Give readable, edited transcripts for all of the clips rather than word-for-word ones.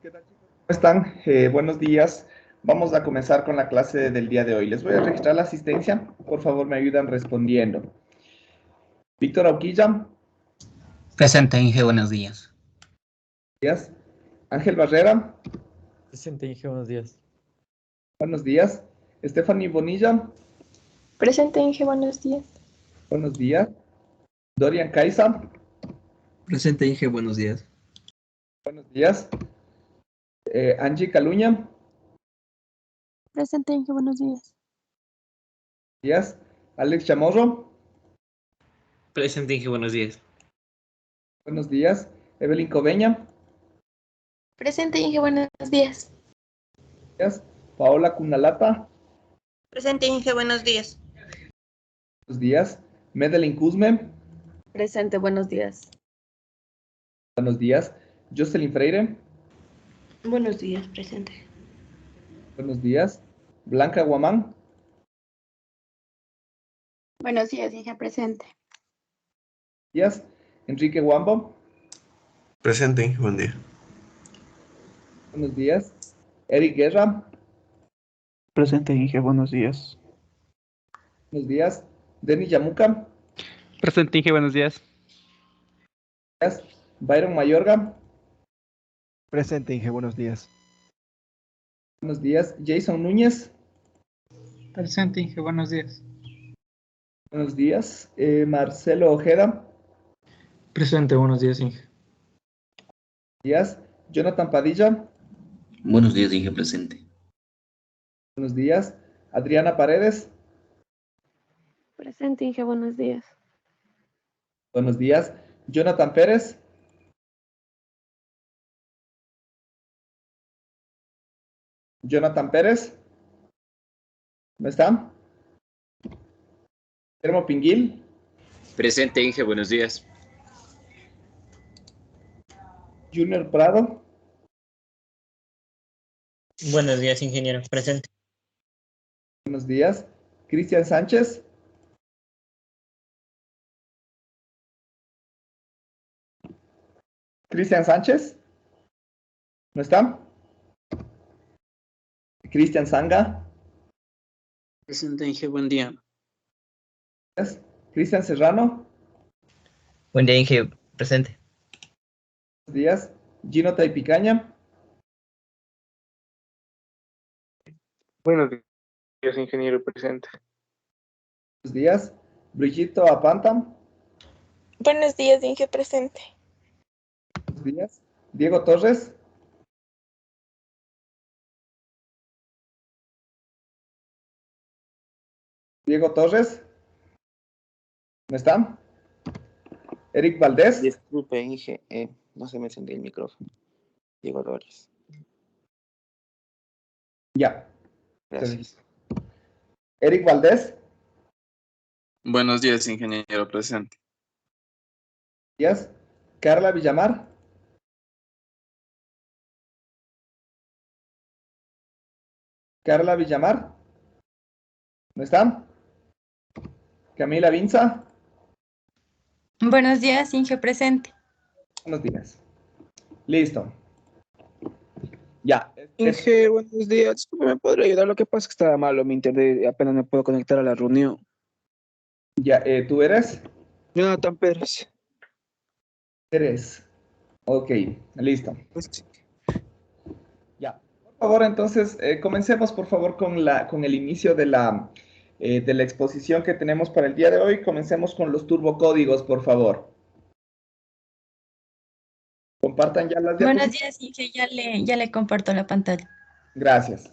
¿Qué tal, chicos? ¿Cómo están? Buenos días. Vamos a comenzar con la clase del día de hoy. Les voy a registrar la asistencia. Por favor, me ayudan respondiendo. Víctor Auquilla. Presente, Inge, buenos días. Días. Ángel Barrera. Presente, Inge, buenos días. Buenos días. Stephanie Bonilla. Presente, Inge, buenos días. Buenos días. Dorian Caiza. Presente, Inge, buenos días. Buenos días. Angie Caluña. Presente, Inge, buenos días. Días. Alex Chamorro. Presente, Inge, buenos días. Buenos días. Evelyn Coveña. Presente, Inge, buenos días. Días. Paola Cunalata. Presente, Inge, buenos días. Buenos días. Medellín Cusme. Presente, buenos días. Buenos días. Jocelyn Freire. Buenos días, presente. Buenos días. Blanca Guamán. Buenos días, Inge, presente. Días. Enrique Guambo. Presente, Inge, buen día. Buenos días. Eric Guerra. Presente, Inge, buenos días. Buenos días. Denis Yamuca. Presente, Inge, buenos días. Días. Byron Mayorga. Presente, Inge, buenos días. Buenos días. Jason Núñez. Presente, Inge, buenos días. Buenos días. Marcelo Ojeda. Presente, buenos días, Inge. Días. Jonathan Padilla. Buenos días, Inge, presente. Buenos días. Adriana Paredes. Presente, Inge, buenos días. Buenos días. Jonathan Pérez. Jonathan Pérez. ¿No está? Guillermo Pinguil. Presente, Inge, buenos días. Junior Prado. Buenos días, ingeniero. Presente. Buenos días. Cristian Sánchez. Cristian Sánchez. ¿No está? Cristian Sanga. Presente, Inge, buen día. Cristian Serrano. Buen día, Inge, presente. Buenos días. Gino Taipicaña. Buenos días, ingeniero, presente. Buenos días. Brigito Apanta. Buenos días, Inge, presente. Buenos días. Diego Torres. Diego Torres. ¿No está? Eric Valdés. Disculpe, Inge, no se me encendió el micrófono. Diego Torres. Ya. Gracias. Eric Valdés. Buenos días, ingeniero, presente. Días. Carla Villamar. Carla Villamar. ¿No está? Camila Vinza. Buenos días, Inge, presente. Buenos días. Listo. Ya. Inge, buenos días. Disculpe, ¿me podría ayudar? Lo que pasa es que estaba malo mi internet y apenas me puedo conectar a la reunión. Ya, ¿tú eres? Jonathan Pérez. Eres. Ok, listo. Pues sí. Ya. Por favor, entonces, comencemos, por favor, con el inicio de la exposición que tenemos para el día de hoy. Comencemos con los turbocódigos, por favor. Compartan ya las Buenos diapositivas. días, Inge, ya le comparto la pantalla. Gracias.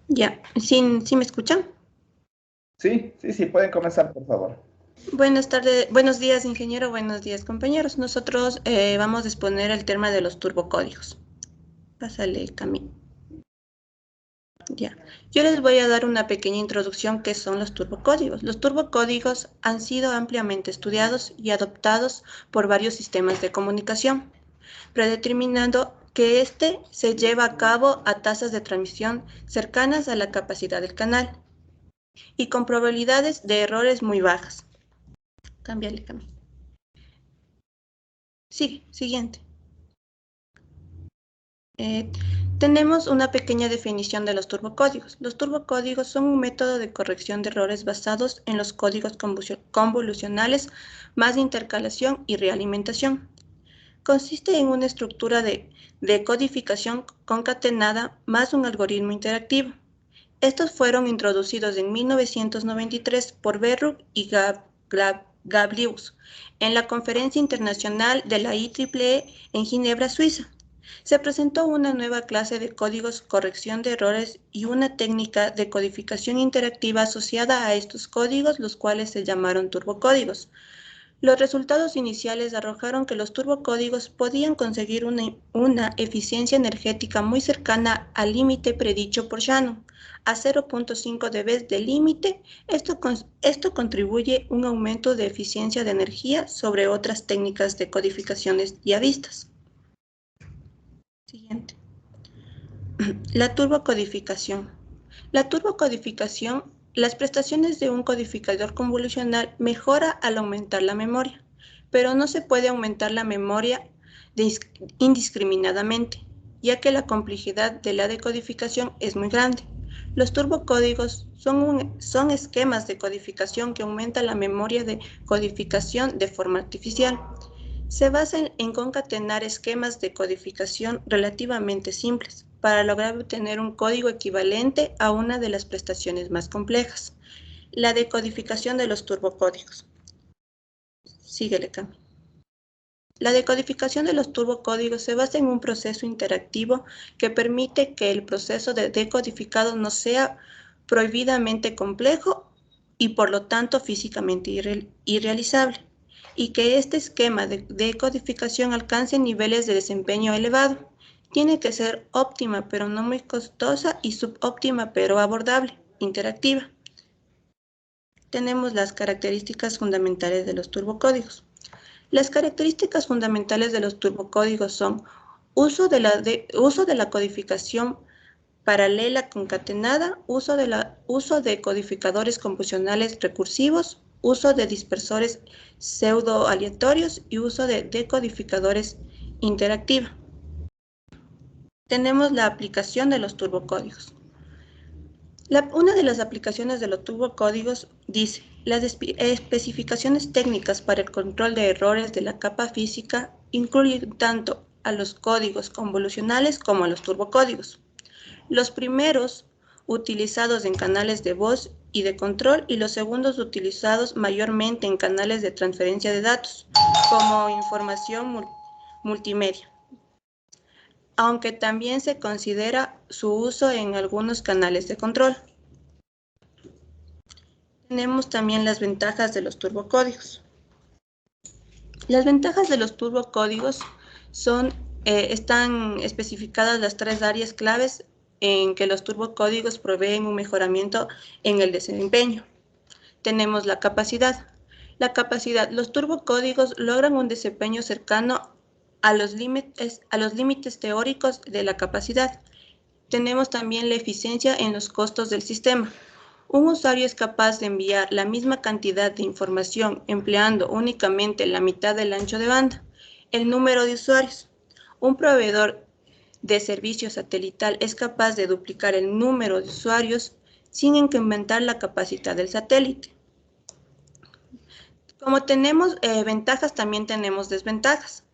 Ya, ¿sí me escuchan? Sí, pueden comenzar, por favor. Buenas tardes, buenos días, ingeniero, buenos días, compañeros. Nosotros vamos a exponer el tema de los turbocódigos. Pásale el camino. Ya. Yo les voy a dar una pequeña introducción que son los turbocódigos. Los turbocódigos han sido ampliamente estudiados y adoptados por varios sistemas de comunicación. predeterminando que éste se lleva a cabo a tasas de transmisión cercanas a la capacidad del canal y con probabilidades de errores muy bajas. Cámbiale. Sí, siguiente. Tenemos una pequeña definición de los turbocódigos. Los turbocódigos son un método de corrección de errores basados en los códigos convolucionales más intercalación y realimentación. Consiste en una estructura de codificación concatenada más un algoritmo interactivo. Estos fueron introducidos en 1993 por Berrug y Gablius en la Conferencia Internacional de la IEEE en Ginebra, Suiza. Se presentó una nueva clase de códigos corrección de errores y una técnica de codificación interactiva asociada a estos códigos, los cuales se llamaron turbocódigos. Los resultados iniciales arrojaron que los turbocódigos podían conseguir una eficiencia energética muy cercana al límite predicho por Shannon, a 0.5 dB de límite. Esto contribuye a un aumento de eficiencia de energía sobre otras técnicas de codificaciones ya vistas. Siguiente. La turbocodificación. La turbocodificación, las prestaciones de un codificador convolucional mejora al aumentar la memoria, pero no se puede aumentar la memoria indiscriminadamente, ya que la complejidad de la decodificación es muy grande. Los turbocódigos son esquemas de codificación que aumentan la memoria de codificación de forma artificial. Se basan en concatenar esquemas de codificación relativamente simples para lograr obtener un código equivalente a una de las prestaciones más complejas, la decodificación de los turbocódigos. Síguele, Cami. La decodificación de los turbocódigos se basa en un proceso interactivo que permite que el proceso de decodificado no sea prohibidamente complejo y por lo tanto físicamente irrealizable, y que este esquema de decodificación alcance niveles de desempeño elevado. Tiene que ser óptima pero no muy costosa y subóptima pero abordable, interactiva. Tenemos las características fundamentales de los turbocódigos. Las características fundamentales de los turbocódigos son uso de la codificación paralela concatenada, uso de codificadores convolucionales recursivos, uso de dispersores pseudo-aleatorios y uso de decodificadores interactiva. Tenemos la aplicación de los turbocódigos. Una de las aplicaciones de los turbocódigos dice: las especificaciones técnicas para el control de errores de la capa física incluyen tanto a los códigos convolucionales como a los turbocódigos. Los primeros utilizados en canales de voz y de control, y los segundos utilizados mayormente en canales de transferencia de datos, como información multimedia, aunque también se considera su uso en algunos canales de control. Tenemos también las ventajas de los turbocódigos. Las ventajas de los turbocódigos están especificadas las tres áreas claves en que los turbocódigos proveen un mejoramiento en el desempeño. Tenemos la capacidad. Los turbocódigos logran un desempeño cercano a los límites teóricos de la capacidad. Tenemos también la eficiencia en los costos del sistema. Un usuario es capaz de enviar la misma cantidad de información empleando únicamente la mitad del ancho de banda. El número de usuarios. Un proveedor de servicio satelital es capaz de duplicar el número de usuarios sin incrementar la capacidad del satélite. Como tenemos ventajas, también tenemos desventajas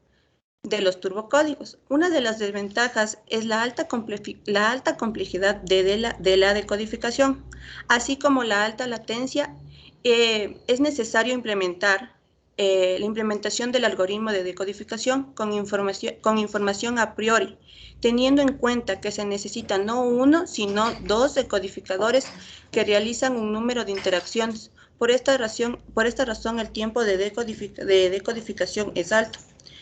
de los turbocódigos. Una de las desventajas es la alta complejidad de la decodificación, así como la alta latencia. Es necesario implementar la implementación del algoritmo de decodificación con información a priori, teniendo en cuenta que se necesita no uno, sino dos decodificadores que realizan un número de interacciones. Por esta razón el tiempo de decodificación es alto.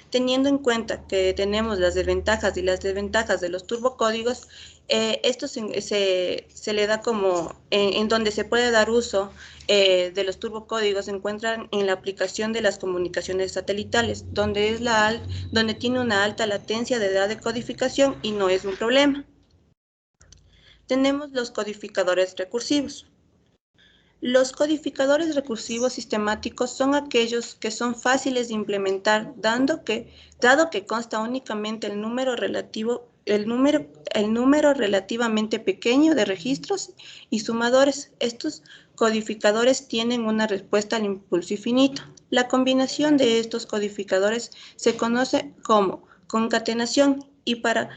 Teniendo en cuenta que tenemos las ventajas y las desventajas de los turbocódigos, esto se le da como en donde se puede dar uso de los turbocódigos se encuentran en la aplicación de las comunicaciones satelitales, donde tiene una alta latencia de edad de codificación y no es un problema. Tenemos los codificadores recursivos. Los codificadores recursivos sistemáticos son aquellos que son fáciles de implementar, dado que consta únicamente el número relativamente pequeño de registros y sumadores. Estos codificadores tienen una respuesta al impulso infinito. La combinación de estos codificadores se conoce como concatenación y para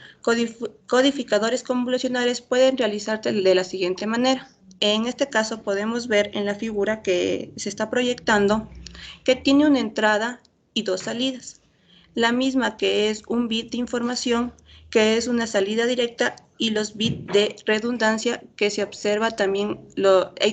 codificadores convolucionales pueden realizarse de la siguiente manera. En este caso podemos ver en la figura que se está proyectando que tiene una entrada y dos salidas. La misma que es un bit de información, que es una salida directa, y los bits de redundancia que se observa también,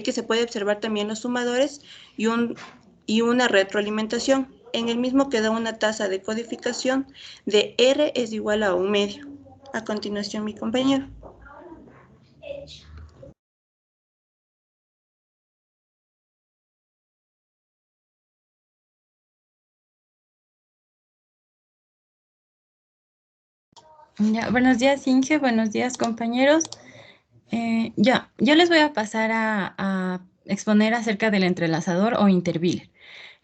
que se puede observar también los sumadores y una retroalimentación. En el mismo queda una tasa de codificación de R es igual a 1/2. A continuación, mi compañero. Ya, buenos días, Inge. Buenos días, compañeros. Yo les voy a pasar a exponer acerca del entrelazador o interleaver.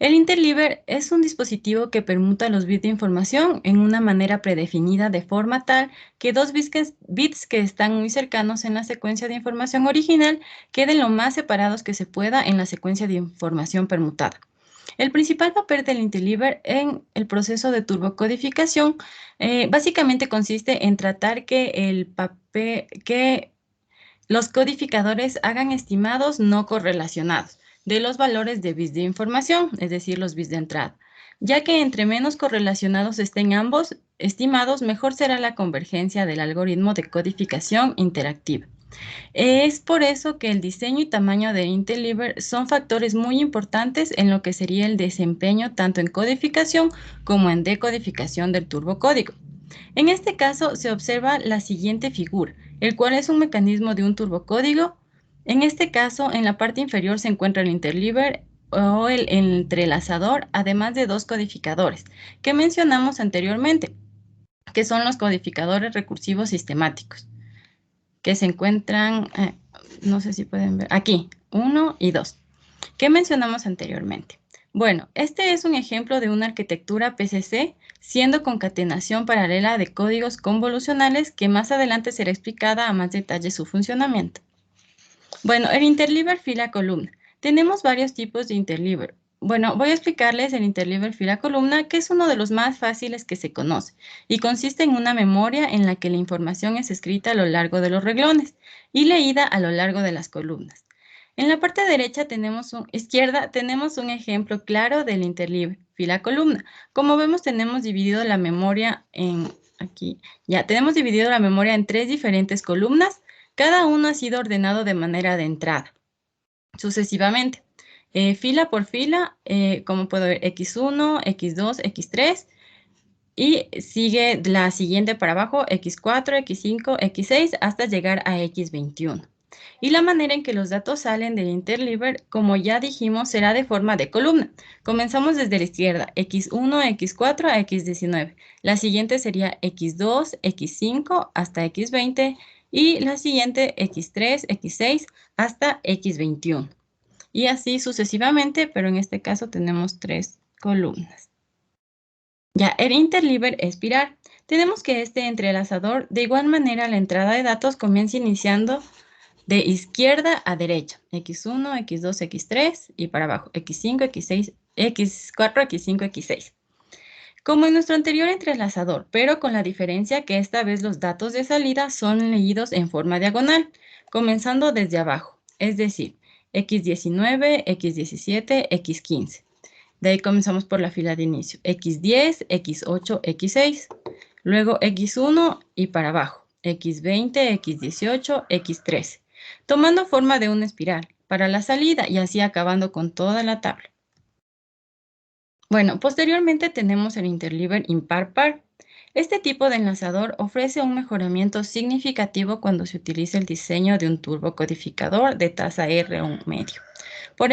El interleaver es un dispositivo que permuta los bits de información en una manera predefinida de forma tal que dos bits que están muy cercanos en la secuencia de información original queden lo más separados que se pueda en la secuencia de información permutada. El principal papel del interleaver en el proceso de turbocodificación básicamente consiste en tratar que los codificadores hagan estimados no correlacionados de los valores de bits de información, es decir, los bits de entrada, ya que entre menos correlacionados estén ambos estimados, mejor será la convergencia del algoritmo de codificación interactiva. Es por eso que el diseño y tamaño de interleaver son factores muy importantes en lo que sería el desempeño tanto en codificación como en decodificación del turbocódigo. En este caso se observa la siguiente figura, el cual es un mecanismo de un turbocódigo. En este caso, en la parte inferior se encuentra el interleaver o el entrelazador, además de dos codificadores que mencionamos anteriormente, que son los codificadores recursivos sistemáticos, que se encuentran, no sé si pueden ver, aquí, 1 y 2, que mencionamos anteriormente. Bueno, este es un ejemplo de una arquitectura PCC siendo concatenación paralela de códigos convolucionales que más adelante será explicada a más detalle su funcionamiento. Bueno, el interleaver fila-columna. Tenemos varios tipos de interleaver. Bueno, voy a explicarles el interleaver fila-columna, que es uno de los más fáciles que se conoce y consiste en una memoria en la que la información es escrita a lo largo de los renglones y leída a lo largo de las columnas. En la parte derecha izquierda tenemos un ejemplo claro del interleaver fila-columna. Como vemos, tenemos dividido la memoria en tenemos dividido la memoria en 3 diferentes columnas. Cada uno ha sido ordenado de manera de entrada, sucesivamente. Fila por fila, como puedo ver, X1, X2, X3, y sigue la siguiente para abajo, X4, X5, X6, hasta llegar a X21. Y la manera en que los datos salen del interleaver, como ya dijimos, será de forma de columna. Comenzamos desde la izquierda, X1, X4 a X19. La siguiente sería X2, X5 hasta X20 y la siguiente X3, X6 hasta X21. Y así sucesivamente, pero en este caso tenemos 3 columnas. Ya, el interleaver espiral. Tenemos que este entrelazador, de igual manera, la entrada de datos comienza iniciando de izquierda a derecha. X1, X2, X3 y para abajo. X5, X6, X4, X5, X6. Como en nuestro anterior entrelazador, pero con la diferencia que esta vez los datos de salida son leídos en forma diagonal, comenzando desde abajo, es decir, X19, X17, X15. De ahí comenzamos por la fila de inicio, X10, X8, X6, luego X1 y para abajo, X20, X18, X13, tomando forma de una espiral para la salida y así acabando con toda la tabla. Bueno, posteriormente tenemos el interleaver impar-par. Este tipo de enlazador ofrece un mejoramiento significativo cuando se utiliza el diseño de un turbocodificador de tasa R o un medio. Por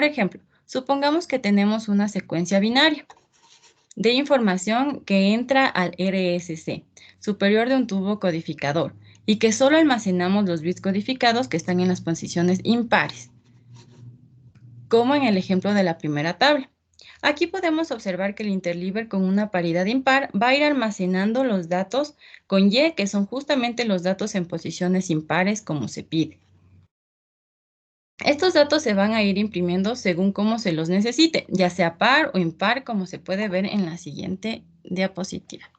ejemplo, supongamos que tenemos una secuencia binaria de información que entra al RSC, superior de un turbocodificador, y que solo almacenamos los bits codificados que están en las posiciones impares, como en el ejemplo de la primera tabla. Aquí podemos observar que el interleaver con una paridad impar va a ir almacenando los datos con Y, que son justamente los datos en posiciones impares como se pide. Estos datos se van a ir imprimiendo según cómo se los necesite, ya sea par o impar, como se puede ver en la siguiente diapositiva.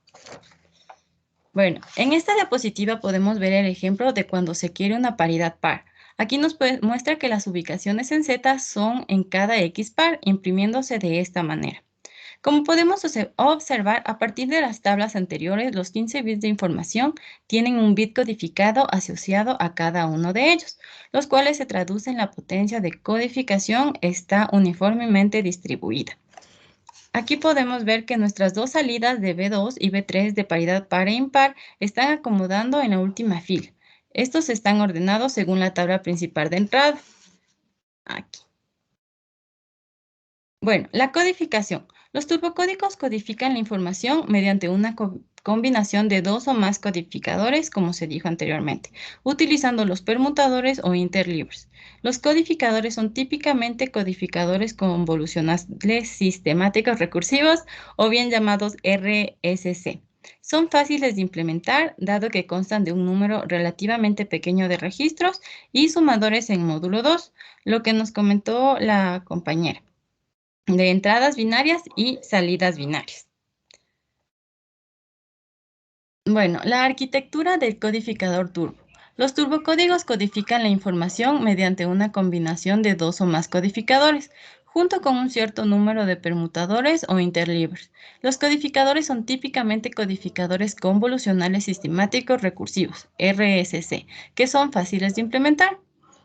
Bueno, en esta diapositiva podemos ver el ejemplo de cuando se quiere una paridad par. Aquí nos muestra que las ubicaciones en Z son en cada X par, imprimiéndose de esta manera. Como podemos observar, a partir de las tablas anteriores, los 15 bits de información tienen un bit codificado asociado a cada uno de ellos, los cuales se traducen en la potencia de codificación está uniformemente distribuida. Aquí podemos ver que nuestras dos salidas de B2 y B3 de paridad par e impar están acomodando en la última fila. Estos están ordenados según la tabla principal de entrada. Aquí. Bueno, la codificación. Los turbocódigos codifican la información mediante una combinación de dos o más codificadores, como se dijo anteriormente, utilizando los permutadores o interleavers. Los codificadores son típicamente codificadores convolucionales sistemáticos recursivos o bien llamados RSC. Son fáciles de implementar, dado que constan de un número relativamente pequeño de registros y sumadores en módulo 2, lo que nos comentó la compañera, de entradas binarias y salidas binarias. Bueno, la arquitectura del codificador turbo. Los turbocódigos codifican la información mediante una combinación de dos o más codificadores, junto con un cierto número de permutadores o interleavers. Los codificadores son típicamente codificadores convolucionales sistemáticos recursivos, RSC, que son fáciles de implementar.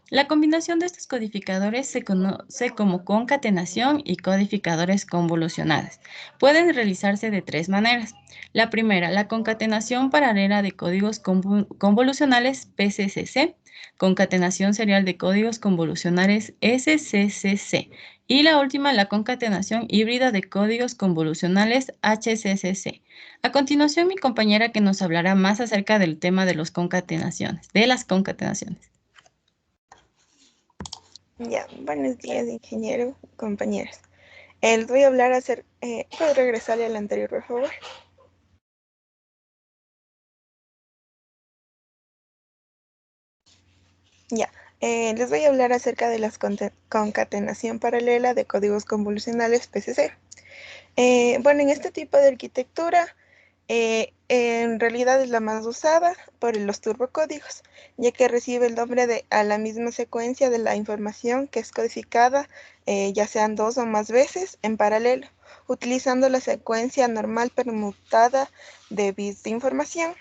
La combinación de estos codificadores se conoce como concatenación y codificadores convolucionales. Pueden realizarse de tres maneras. La primera, la concatenación paralela de códigos convolucionales PCCC, concatenación serial de códigos convolucionales SCCC, y la última, la concatenación híbrida de códigos convolucionales HCCC. A continuación, mi compañera que nos hablará más acerca del tema de las concatenaciones. Ya, buenos días, ingeniero, compañeros. Les voy a hablar acerca... ¿puedo regresarle al anterior, por favor? Ya, les voy a hablar acerca de la concatenación paralela de códigos convolucionales PCC. Bueno, en este tipo de arquitectura, en realidad es la más usada por los turbocódigos, ya que recibe el nombre a la misma secuencia de la información que es codificada, ya sean dos o más veces en paralelo, utilizando la secuencia normal permutada de bits de información.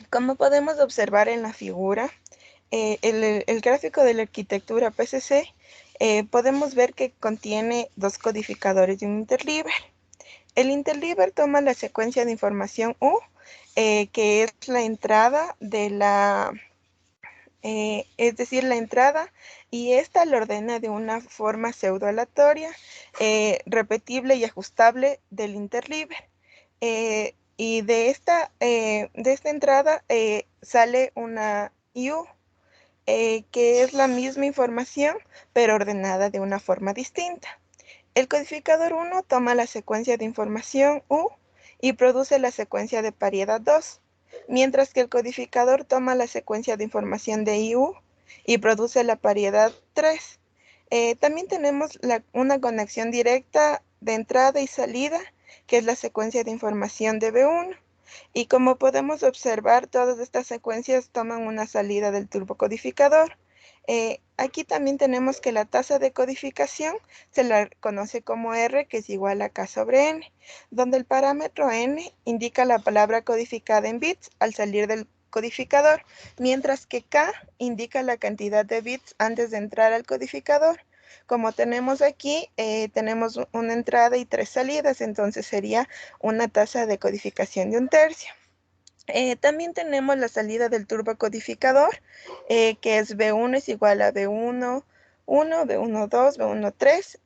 Como podemos observar en la figura, el gráfico de la arquitectura PCC, podemos ver que contiene dos codificadores y un interleaver. El interleaver toma la secuencia de información U, que es la entrada de la, la entrada, y esta la ordena de una forma pseudo-aleatoria, repetible y ajustable del interleaver. Y de esta entrada sale una U, que es la misma información, pero ordenada de una forma distinta. El codificador 1 toma la secuencia de información U y produce la secuencia de paridad 2, mientras que el codificador toma la secuencia de información de IU y produce la paridad 3. También tenemos una conexión directa de entrada y salida, que es la secuencia de información de B1. Y como podemos observar, todas estas secuencias toman una salida del turbocodificador. Aquí también tenemos que la tasa de codificación se la conoce como R, que es igual a K sobre N, donde el parámetro N indica la palabra codificada en bits al salir del codificador, mientras que K indica la cantidad de bits antes de entrar al codificador. como tenemos aquí, tenemos una entrada y 3 salidas, entonces sería una tasa de codificación de 1/3. También tenemos la salida del turbocodificador, que es B1 es igual a B1, 1, B1, 2, B1, 3,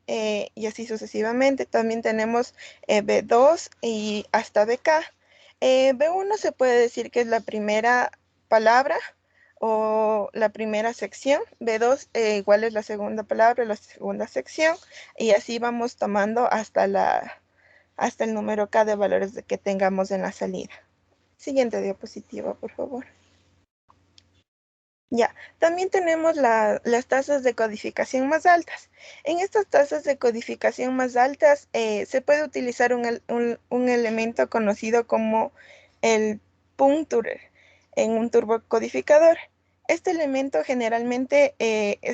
y así sucesivamente. También tenemos B2 y hasta BK. B1 se puede decir que es la primera palabra o la primera sección. B2 igual es la segunda palabra, la segunda sección, y así vamos tomando hasta el número K de valores que tengamos en la salida. Siguiente diapositiva, por favor. Ya, también tenemos las tasas de codificación más altas. En estas tasas de codificación más altas se puede utilizar un elemento conocido como el puncturer en un turbocodificador. Este elemento generalmente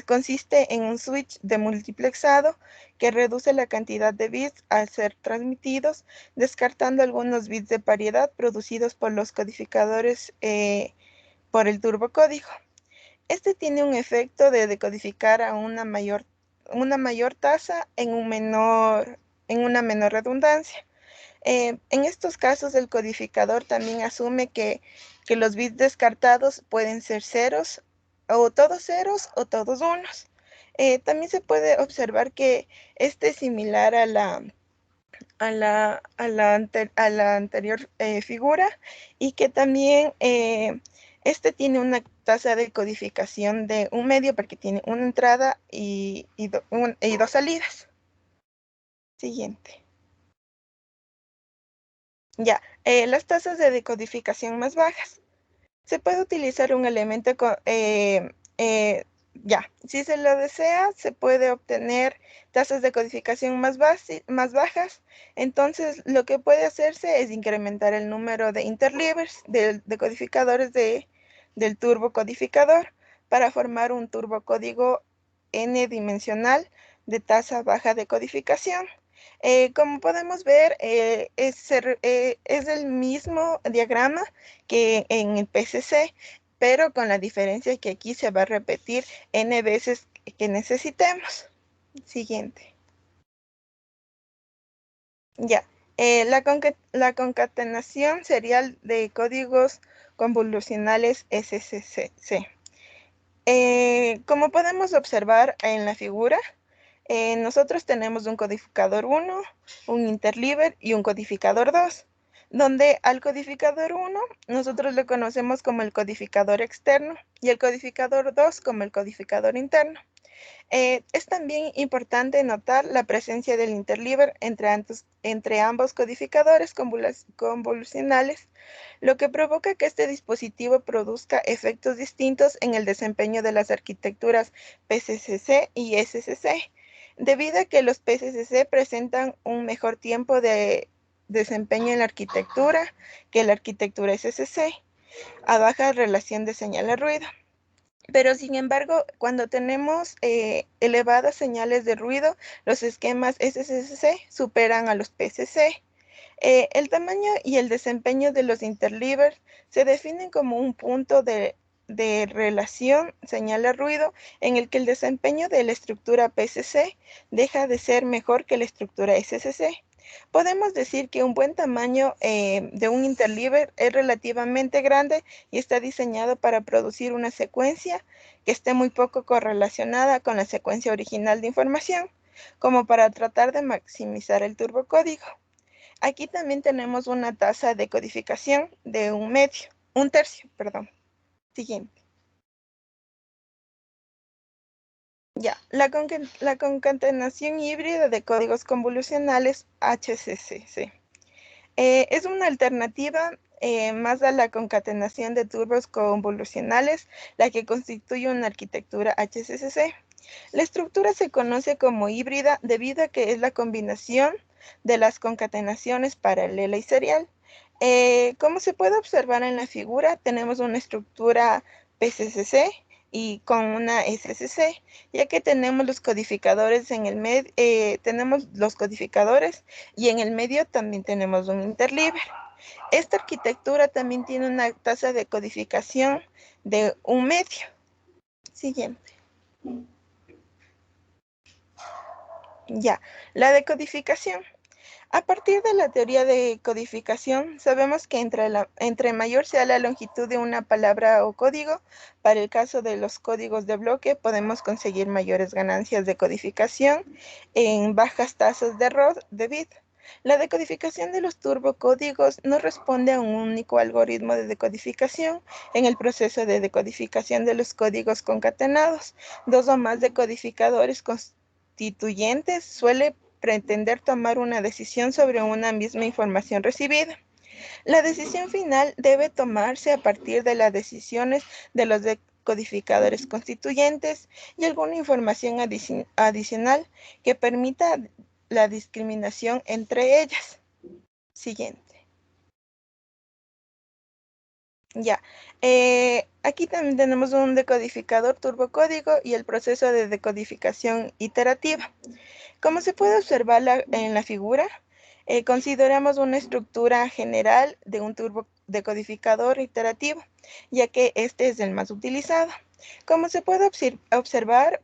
consiste en un switch de multiplexado que reduce la cantidad de bits al ser transmitidos, descartando algunos bits de paridad producidos por los codificadores por el turbocódigo. Este tiene un efecto de decodificar a una mayor tasa en una menor redundancia. En estos casos, el codificador también asume que los bits descartados pueden ser ceros o todos unos. También se puede observar que este es similar a la anterior figura, y que también este tiene una tasa de codificación de 1/2 porque tiene una entrada y 2 salidas. Siguiente. Ya, las tasas de decodificación más bajas. Se puede utilizar un elemento si se lo desea, se puede obtener tasas de codificación más bajas. Entonces, lo que puede hacerse es incrementar el número de interlivers, de codificadores del turbocodificador, para formar un turbocódigo n-dimensional de tasa baja de codificación. Como podemos ver, es el mismo diagrama que en el PCC, pero con la diferencia que aquí se va a repetir n veces que necesitemos. Siguiente. Ya, la concatenación serial de códigos convolucionales SCC. Como podemos observar en la figura, nosotros tenemos un codificador 1, un interleaver y un codificador 2, donde al codificador 1 nosotros le conocemos como el codificador externo y el codificador 2 como el codificador interno. Es también importante notar la presencia del interleaver entre ambos codificadores convolucionales, lo que provoca que este dispositivo produzca efectos distintos en el desempeño de las arquitecturas PCCC y SCC, debido a que los PCCC presentan un mejor tiempo de desempeño en la arquitectura que la arquitectura SCC, a baja relación de señal a ruido. Pero sin embargo, cuando tenemos elevadas señales de ruido, los esquemas SCC superan a los PCC. El tamaño y el desempeño de los interleavers se definen como un punto de relación señal a ruido en el que el desempeño de la estructura PCC deja de ser mejor que la estructura SCC. Podemos decir que un buen tamaño de un interleaver es relativamente grande y está diseñado para producir una secuencia que esté muy poco correlacionada con la secuencia original de información, como para tratar de maximizar el turbocódigo. Aquí también tenemos una tasa de codificación de 1/3. Siguiente. Ya, la concatenación híbrida de códigos convolucionales HCCC. Es una alternativa más a la concatenación de turbos convolucionales, la que constituye una arquitectura HCCC. La estructura se conoce como híbrida debido a que es la combinación de las concatenaciones paralela y serial. Como se puede observar en la figura, tenemos una estructura PCCC y con una SCC, ya que tenemos los codificadores en el medio, y en el medio también tenemos un interleaver. Esta arquitectura también tiene una tasa de codificación de 1/2. Siguiente. Ya, la decodificación. A partir de la teoría de codificación, sabemos que entre mayor sea la longitud de una palabra o código, para el caso de los códigos de bloque, podemos conseguir mayores ganancias de codificación en bajas tasas de error de bit. La decodificación de los turbocódigos no responde a un único algoritmo de decodificación. En el proceso de decodificación de los códigos concatenados, dos o más decodificadores constituyentes suele pretender tomar una decisión sobre una misma información recibida. La decisión final debe tomarse a partir de las decisiones de los decodificadores constituyentes y alguna información adicional que permita la discriminación entre ellas. Siguiente. Ya, aquí también tenemos un decodificador turbocódigo y el proceso de decodificación iterativa. Como se puede observar en la figura, consideramos una estructura general de un turbodecodificador iterativo, ya que este es el más utilizado. Como se puede observar,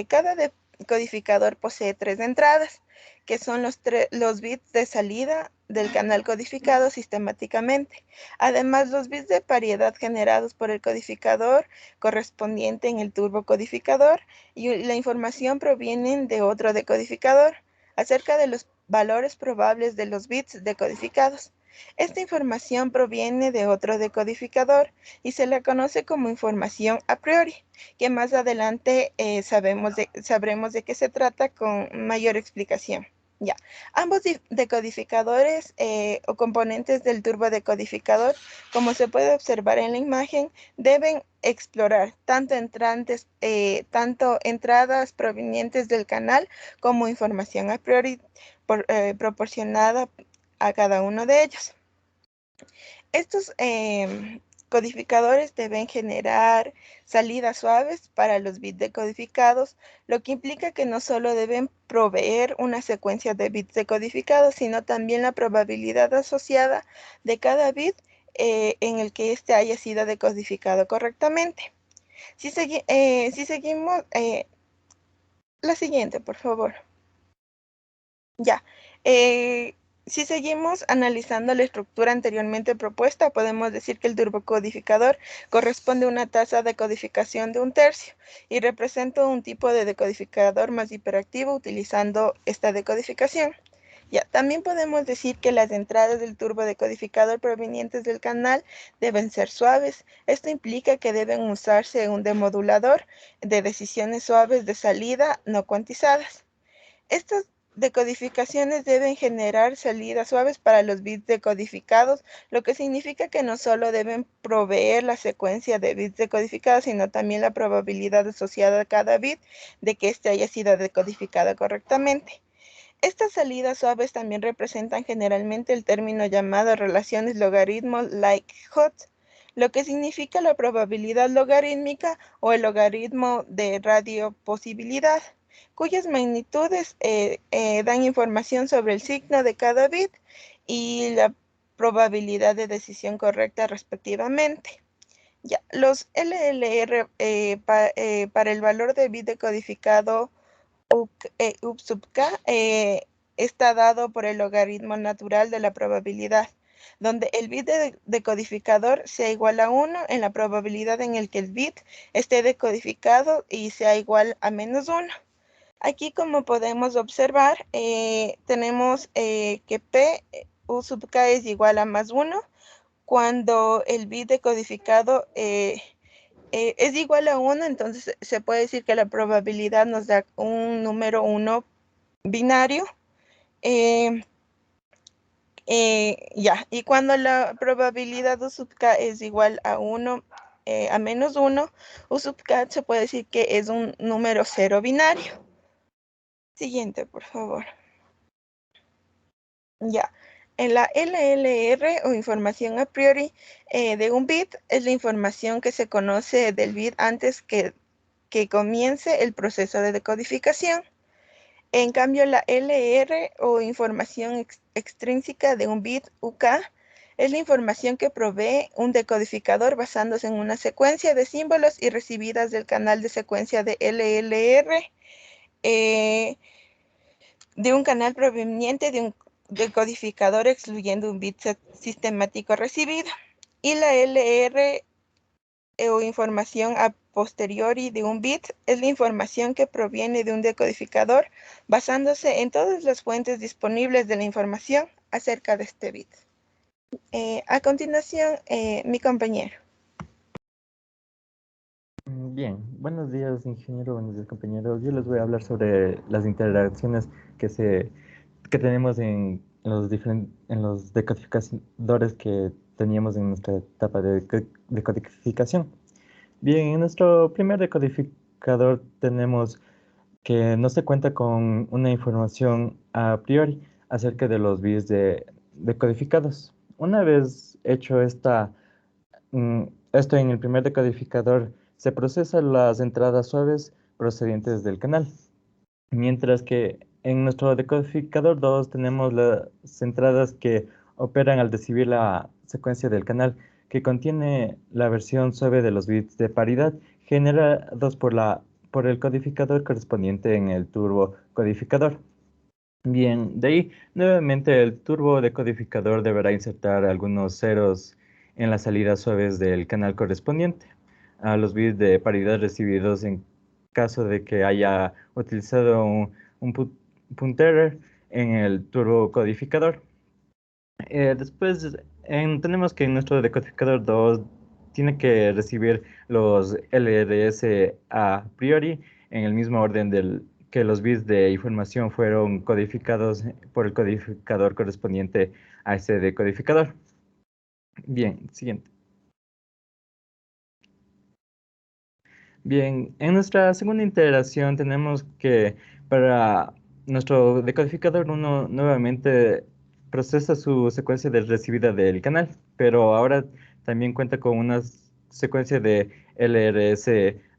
cada decodificador posee 3 entradas, que son los bits de salida del canal codificado sistemáticamente. Además, los bits de paridad generados por el codificador correspondiente en el turbocodificador y la información provienen de otro decodificador acerca de los valores probables de los bits decodificados. Esta información proviene de otro decodificador y se la conoce como información a priori, que más adelante sabremos de qué se trata con mayor explicación. Ya, ambos decodificadores o componentes del turbodecodificador, como se puede observar en la imagen, deben explorar tanto entradas provenientes del canal como información a priori proporcionada a cada uno de ellos. Estos codificadores deben generar salidas suaves para los bits decodificados, lo que implica que no solo deben proveer una secuencia de bits decodificados, sino también la probabilidad asociada de cada bit en el que éste haya sido decodificado correctamente. Si seguimos, la siguiente, por favor. Ya. Si seguimos analizando la estructura anteriormente propuesta, podemos decir que el turbocodificador corresponde a una tasa de codificación de 1/3 y representa un tipo de decodificador más hiperactivo utilizando esta decodificación. Ya, también podemos decir que las entradas del turbodecodificador provenientes del canal deben ser suaves. Esto implica que deben usarse un demodulador de decisiones suaves de salida no cuantizadas. Estas decodificaciones deben generar salidas suaves para los bits decodificados, lo que significa que no solo deben proveer la secuencia de bits decodificados, sino también la probabilidad asociada a cada bit de que éste haya sido decodificado correctamente. Estas salidas suaves también representan generalmente el término llamado relaciones logaritmo-likelihood, lo que significa la probabilidad logarítmica o el logaritmo de radioposibilidad, cuyas magnitudes dan información sobre el signo de cada bit y la probabilidad de decisión correcta respectivamente. Ya, los LLR para el valor de bit decodificado U sub k está dado por el logaritmo natural de la probabilidad, donde el bit decodificador sea igual a 1 en la probabilidad en el que el bit esté decodificado y sea igual a -1. Aquí, como podemos observar, tenemos que P U sub k es igual a +1 cuando el bit decodificado es igual a 1, entonces se puede decir que la probabilidad nos da un número 1 binario. Ya, y cuando la probabilidad U sub k es igual a 1 a -1, U sub k se puede decir que es un número 0 binario. Siguiente, por favor. Ya. En la LLR o información a priori de un bit es la información que se conoce del bit antes que comience el proceso de decodificación. En cambio, la LR o información extrínseca de un bit UK es la información que provee un decodificador basándose en una secuencia de símbolos y recibidas del canal de secuencia de LLR. de un canal proveniente de un decodificador excluyendo un bit sistemático recibido. Y la LR o información a posteriori de un bit es la información que proviene de un decodificador basándose en todas las fuentes disponibles de la información acerca de este bit. A continuación, mi compañero. Bien, buenos días, ingeniero, buenos días, compañeros. Yo les voy a hablar sobre las interacciones que tenemos en los decodificadores que teníamos en nuestra etapa de decodificación. Bien, en nuestro primer decodificador tenemos que no se cuenta con una información a priori acerca de los bits decodificados. Una vez hecho esto en el primer decodificador, se procesan las entradas suaves procedentes del canal, mientras que en nuestro decodificador 2 tenemos las entradas que operan al recibir la secuencia del canal, que contiene la versión suave de los bits de paridad generados por el codificador correspondiente en el turbo codificador. Bien, de ahí, nuevamente el turbo decodificador deberá insertar algunos ceros en las salidas suaves del canal correspondiente a los bits de paridad recibidos en caso de que haya utilizado un punter en el turbo codificador. Después tenemos que nuestro decodificador 2 tiene que recibir los LRS a priori en el mismo orden que los bits de información fueron codificados por el codificador correspondiente a ese decodificador. Bien, siguiente. Bien, en nuestra segunda iteración tenemos que para nuestro decodificador 1 nuevamente procesa su secuencia de recibida del canal, pero ahora también cuenta con una secuencia de LRS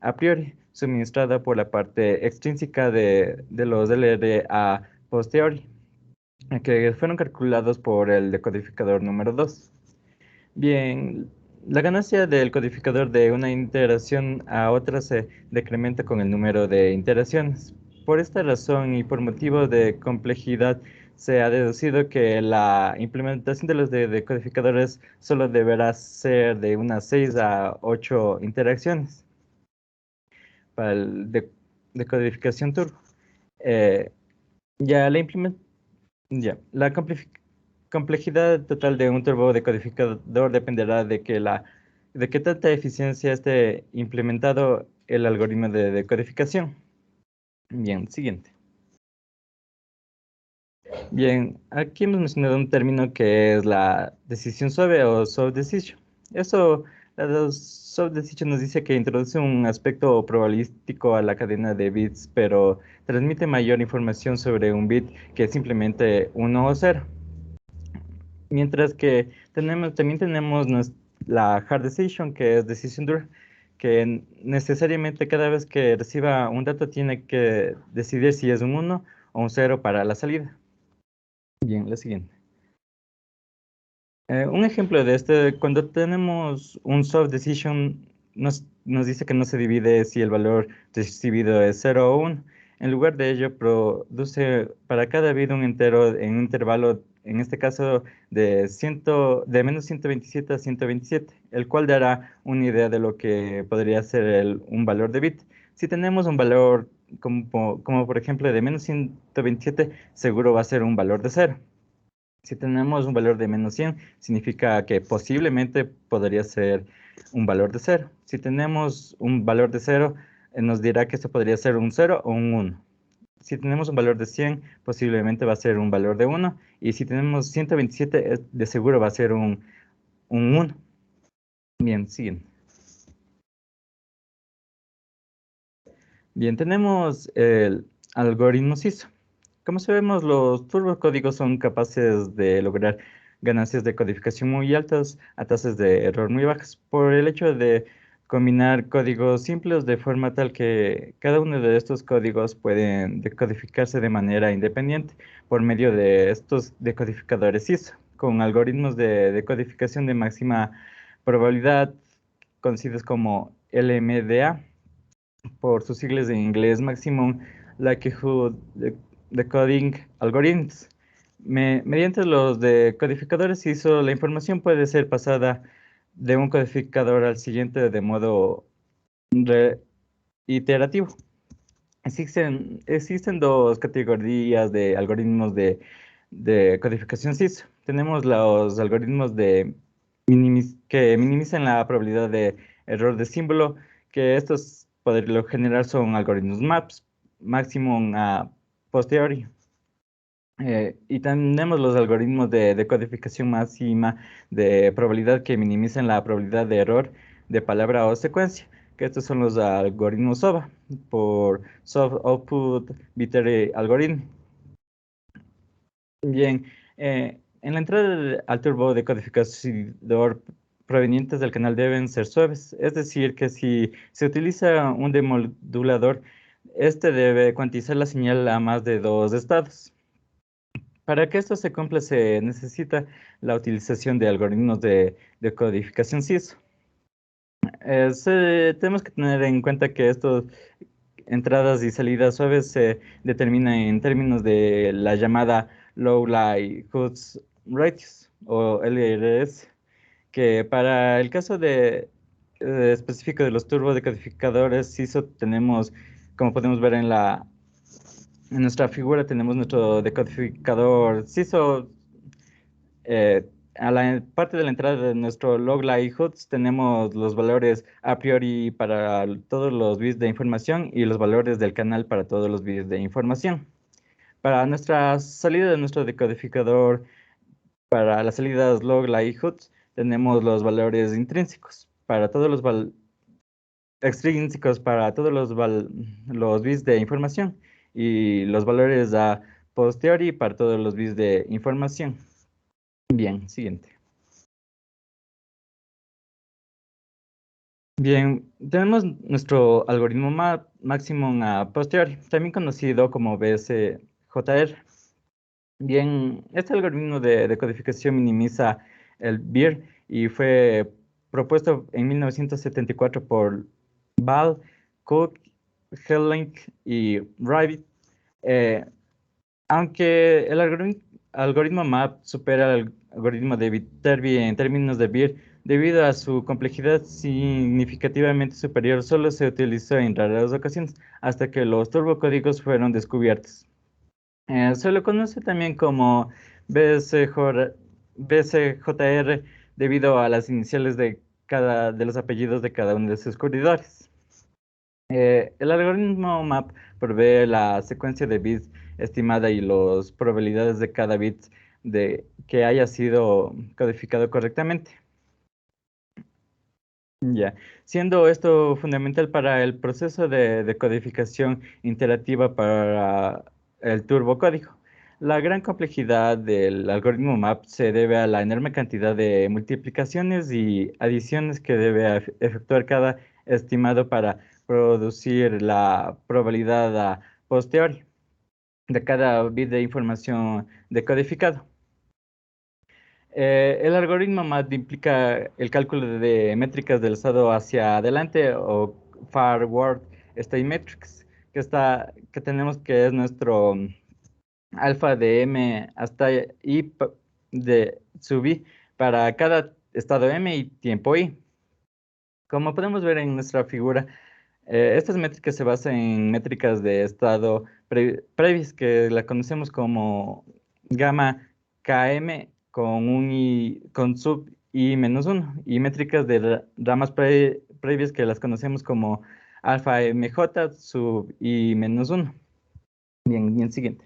a priori, suministrada por la parte extrínseca de los LR a posteriori, que fueron calculados por el decodificador número 2. Bien, la ganancia del codificador de una iteración a otra se decrementa con el número de iteraciones. Por esta razón y por motivo de complejidad, se ha deducido que la implementación de los decodificadores solo deberá ser de unas 6 a 8 interacciones para el decodificación turbo. La complejidad total de un turbo decodificador dependerá de qué tanta eficiencia esté implementado el algoritmo de decodificación. Bien, siguiente. Bien, aquí hemos mencionado un término que es la decisión suave o soft decision. La soft decision nos dice que introduce un aspecto probabilístico a la cadena de bits, pero transmite mayor información sobre un bit que simplemente 1 o 0. Mientras que también tenemos la hard decision, que es decisión dura, que necesariamente cada vez que reciba un dato tiene que decidir si es un 1 o un 0 para la salida. Bien, la siguiente. Un ejemplo de este, cuando tenemos un soft decision, nos dice que no se divide si el valor recibido es 0 o 1. En lugar de ello, produce para cada bit un entero en un intervalo, en este caso de menos 127 a 127, el cual dará una idea de lo que podría ser un valor de bit. Si tenemos un valor como por ejemplo de menos 127, seguro va a ser un valor de 0. Si tenemos un valor de menos 100, significa que posiblemente podría ser un valor de 0. Si tenemos un valor de 0, nos dirá que esto podría ser un 0 o un 1. Si tenemos un valor de 100, posiblemente va a ser un valor de 1. Y si tenemos 127, de seguro va a ser un 1. Bien, siguen. Bien, tenemos el algoritmo CISO. Como sabemos, los turbocódigos son capaces de lograr ganancias de codificación muy altas a tasas de error muy bajas por el hecho de combinar códigos simples de forma tal que cada uno de estos códigos pueden decodificarse de manera independiente por medio de estos decodificadores CISO, con algoritmos de decodificación de máxima probabilidad conocidos como LMDA, por sus siglas en inglés, Maximum Likelihood decoding algorithms. Mediante los decodificadores ISO, la información puede ser pasada de un codificador al siguiente de modo iterativo. Existen dos categorías de algoritmos de codificación CISO. Tenemos los algoritmos que minimizan la probabilidad de error de símbolo, que estos por lo general son algoritmos MAPS, Maximum a Posteriori. Y tenemos los algoritmos de codificación máxima de probabilidad que minimizan la probabilidad de error de palabra o secuencia, que estos son los algoritmos SOVA, por Soft Output Binary Algorithm. Bien, en la entrada al turbo decodificador provenientes del canal deben ser suaves, es decir, que si se utiliza un demodulador, este debe cuantizar la señal a más de 2 estados. Para que esto se cumpla, se necesita la utilización de algoritmos de codificación CISO. Tenemos que tener en cuenta que estas entradas y salidas suaves se determinan en términos de la llamada Low Likelihood Ratios, o LRS, que para el caso específico de los turbodecodificadores CISO tenemos, como podemos ver en nuestra figura, tenemos nuestro decodificador CISO. A la parte de la entrada de nuestro log likelihoods tenemos los valores a priori para todos los bits de información y los valores del canal para todos los bits de información. Para nuestra salida de nuestro decodificador, para las salidas log likelihoods, tenemos los valores intrínsecos para todos los extrínsecos para todos los bits de información y los valores a posteriori para todos los bits de información. Bien, siguiente. Bien, tenemos nuestro algoritmo Maximum a Posteriori, también conocido como BSJR. Bien, este algoritmo de codificación minimiza el BIR y fue propuesto en 1974 por Ball, Cook, Helling y Rabbit. Aunque el algoritmo MAP supera al algoritmo de Viterbi en términos de BIR, debido a su complejidad significativamente superior, solo se utilizó en raras ocasiones, hasta que los turbocódigos fueron descubiertos. Se lo conoce también como BCJR debido a las iniciales de los apellidos de cada uno de sus descubridores. El algoritmo MAP provee la secuencia de bits estimada y las probabilidades de cada bit que haya sido codificado correctamente. Ya, siendo esto fundamental para el proceso de codificación interactiva para el turbocódigo. La gran complejidad del algoritmo MAP se debe a la enorme cantidad de multiplicaciones y adiciones que debe efectuar cada estimado para producir la probabilidad a posteriori de cada bit de información decodificado. El algoritmo MAP implica el cálculo de métricas del estado hacia adelante o forward state metrics, que tenemos que es nuestro alfa de m hasta i de sub i para cada estado m y tiempo i. Como podemos ver en nuestra figura, estas métricas se basan en métricas de estado previs, que la conocemos como gamma km con sub i menos 1, y métricas de ramas previas que las conocemos como alfa mj sub i menos 1. Bien, siguiente.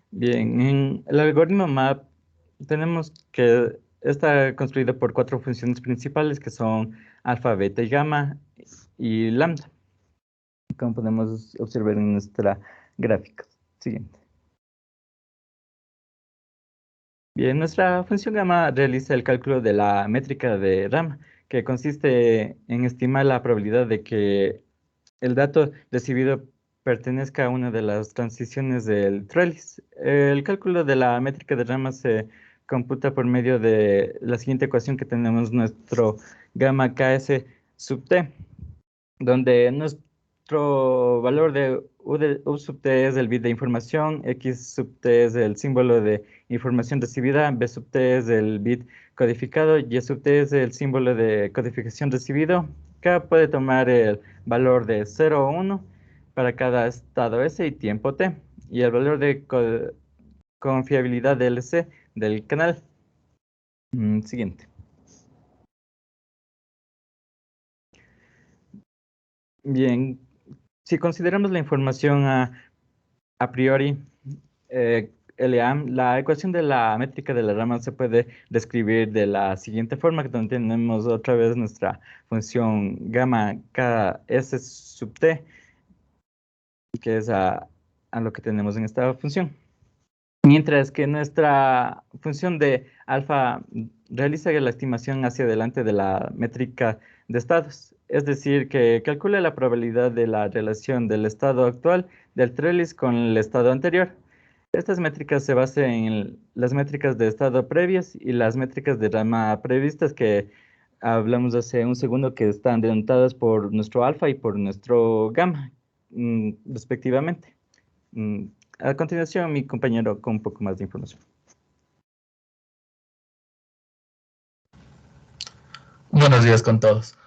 Bien, en el algoritmo MAP tenemos que está construido por 4 funciones principales, que son alfa, beta y gamma y lambda, como podemos observar en nuestra gráfica. Siguiente. Bien, nuestra función gamma realiza el cálculo de la métrica de rama, que consiste en estimar la probabilidad de que el dato recibido pertenezca a una de las transiciones del trellis. El cálculo de la métrica de rama se computa por medio de la siguiente ecuación que tenemos: nuestro gamma ks sub t, donde nuestro valor de U sub t es el bit de información, X sub t es el símbolo de información recibida, B sub t es el bit codificado, Y sub t es el símbolo de codificación recibido. K puede tomar el valor de 0 o 1 para cada estado S y tiempo t, y el valor de confiabilidad de LC del canal. Siguiente. Bien, si consideramos la información a priori, LEAM, la ecuación de la métrica de la rama se puede describir de la siguiente forma, donde tenemos otra vez nuestra función gamma ks sub t, que es a lo que tenemos en esta función. Mientras que nuestra función de alfa realiza la estimación hacia adelante de la métrica de estados, es decir, que calcula la probabilidad de la relación del estado actual del trellis con el estado anterior. Estas métricas se basan en las métricas de estado previas y las métricas de rama previstas que hablamos hace un segundo, que están denotadas por nuestro alfa y por nuestro gamma, respectivamente. A continuación, mi compañero con un poco más de información. Buenos días con todos.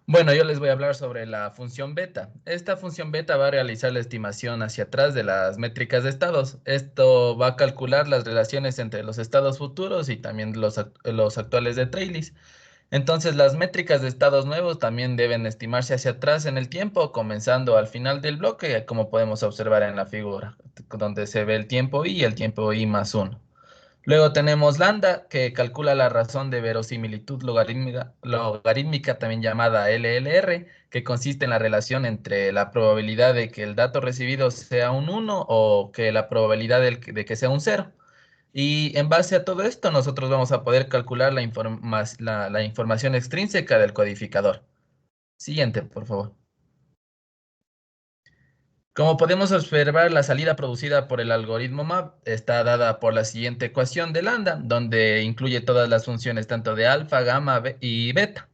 Bueno, yo les voy a hablar sobre la función beta. Esta función beta va a realizar la estimación hacia atrás de las métricas de estados. Esto va a calcular las relaciones entre los estados futuros y también los actuales de trailis. Entonces, las métricas de estados nuevos también deben estimarse hacia atrás en el tiempo, comenzando al final del bloque, como podemos observar en la figura, donde se ve el tiempo I y el tiempo I más 1. Luego tenemos lambda, que calcula la razón de verosimilitud logarítmica, también llamada LLR, que consiste en la relación entre la probabilidad de que el dato recibido sea un 1 o que la probabilidad de que sea un 0. Y en base a todo esto, nosotros vamos a poder calcular la información extrínseca del codificador. Siguiente, por favor. Como podemos observar, la salida producida por el algoritmo MAP está dada por la siguiente ecuación de lambda, donde incluye todas las funciones tanto de alfa, gamma y beta.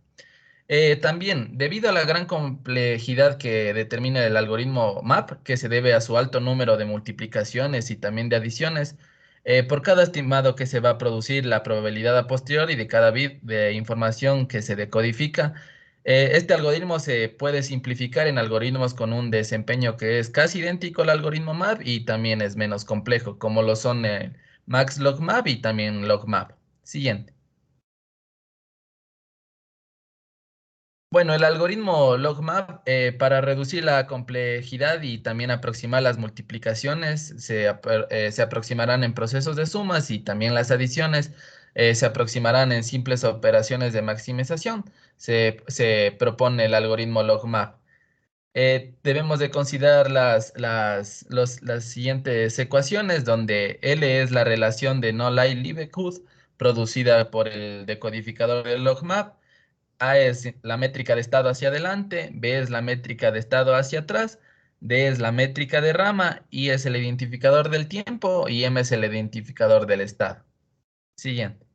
También, debido a la gran complejidad que determina el algoritmo MAP, que se debe a su alto número de multiplicaciones y también de adiciones, por cada estimado que se va a producir, la probabilidad a posteriori de cada bit de información que se decodifica, este algoritmo se puede simplificar en algoritmos con un desempeño que es casi idéntico al algoritmo MAP y también es menos complejo, como lo son MaxLogMap y también LogMap. Siguiente. Bueno, el algoritmo LogMap, para reducir la complejidad y también aproximar las multiplicaciones, se aproximarán en procesos de sumas, y también las adiciones se aproximarán en simples operaciones de maximización. Se propone el algoritmo LogMap. Debemos de considerar las siguientes ecuaciones, donde L es la relación de no-likelihoods producida por el decodificador del LogMap. A es la métrica de estado hacia adelante, B es la métrica de estado hacia atrás, D es la métrica de rama, I es el identificador del tiempo y M es el identificador del estado. Siguiente.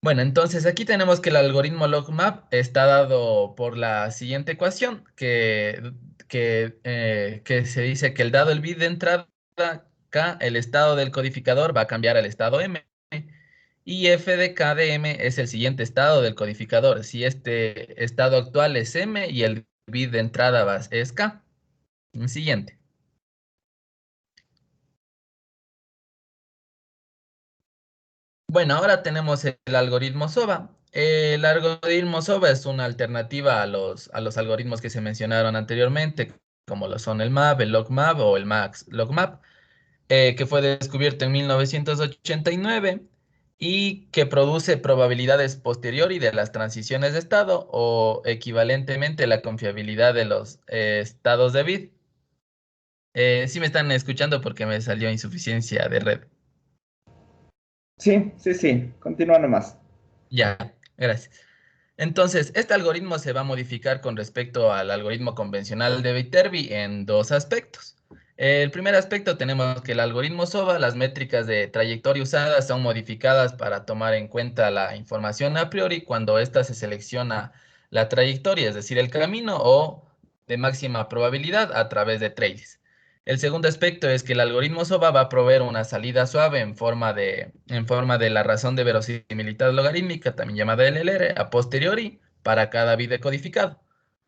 Bueno, entonces aquí tenemos que el algoritmo LogMap está dado por la siguiente ecuación, que se dice que dado el bit de entrada K, el estado del codificador va a cambiar al estado M. Y f de k de m es el siguiente estado del codificador. Si este estado actual es m y el bit de entrada es k. Siguiente. Bueno, ahora tenemos el algoritmo SOVA. El algoritmo SOVA es una alternativa a los algoritmos que se mencionaron anteriormente, como lo son el MAP, el LogMap o el MaxLogMap, que fue descubierto en 1989 y que produce probabilidades posteriori de las transiciones de estado o equivalentemente la confiabilidad de los estados de bit. Sí me están escuchando porque me salió insuficiencia de red. Sí. Continúa nomás. Ya, gracias. Entonces, este algoritmo se va a modificar con respecto al algoritmo convencional de Viterbi en dos aspectos. El primer aspecto tenemos que el algoritmo SOVA, las métricas de trayectoria usadas son modificadas para tomar en cuenta la información a priori cuando ésta se selecciona la trayectoria, es decir, el camino o de máxima probabilidad a través de trailes. El segundo aspecto es que el algoritmo SOVA va a proveer una salida suave en forma de la razón de verosimilitud logarítmica, también llamada LLR, a posteriori para cada bit decodificado.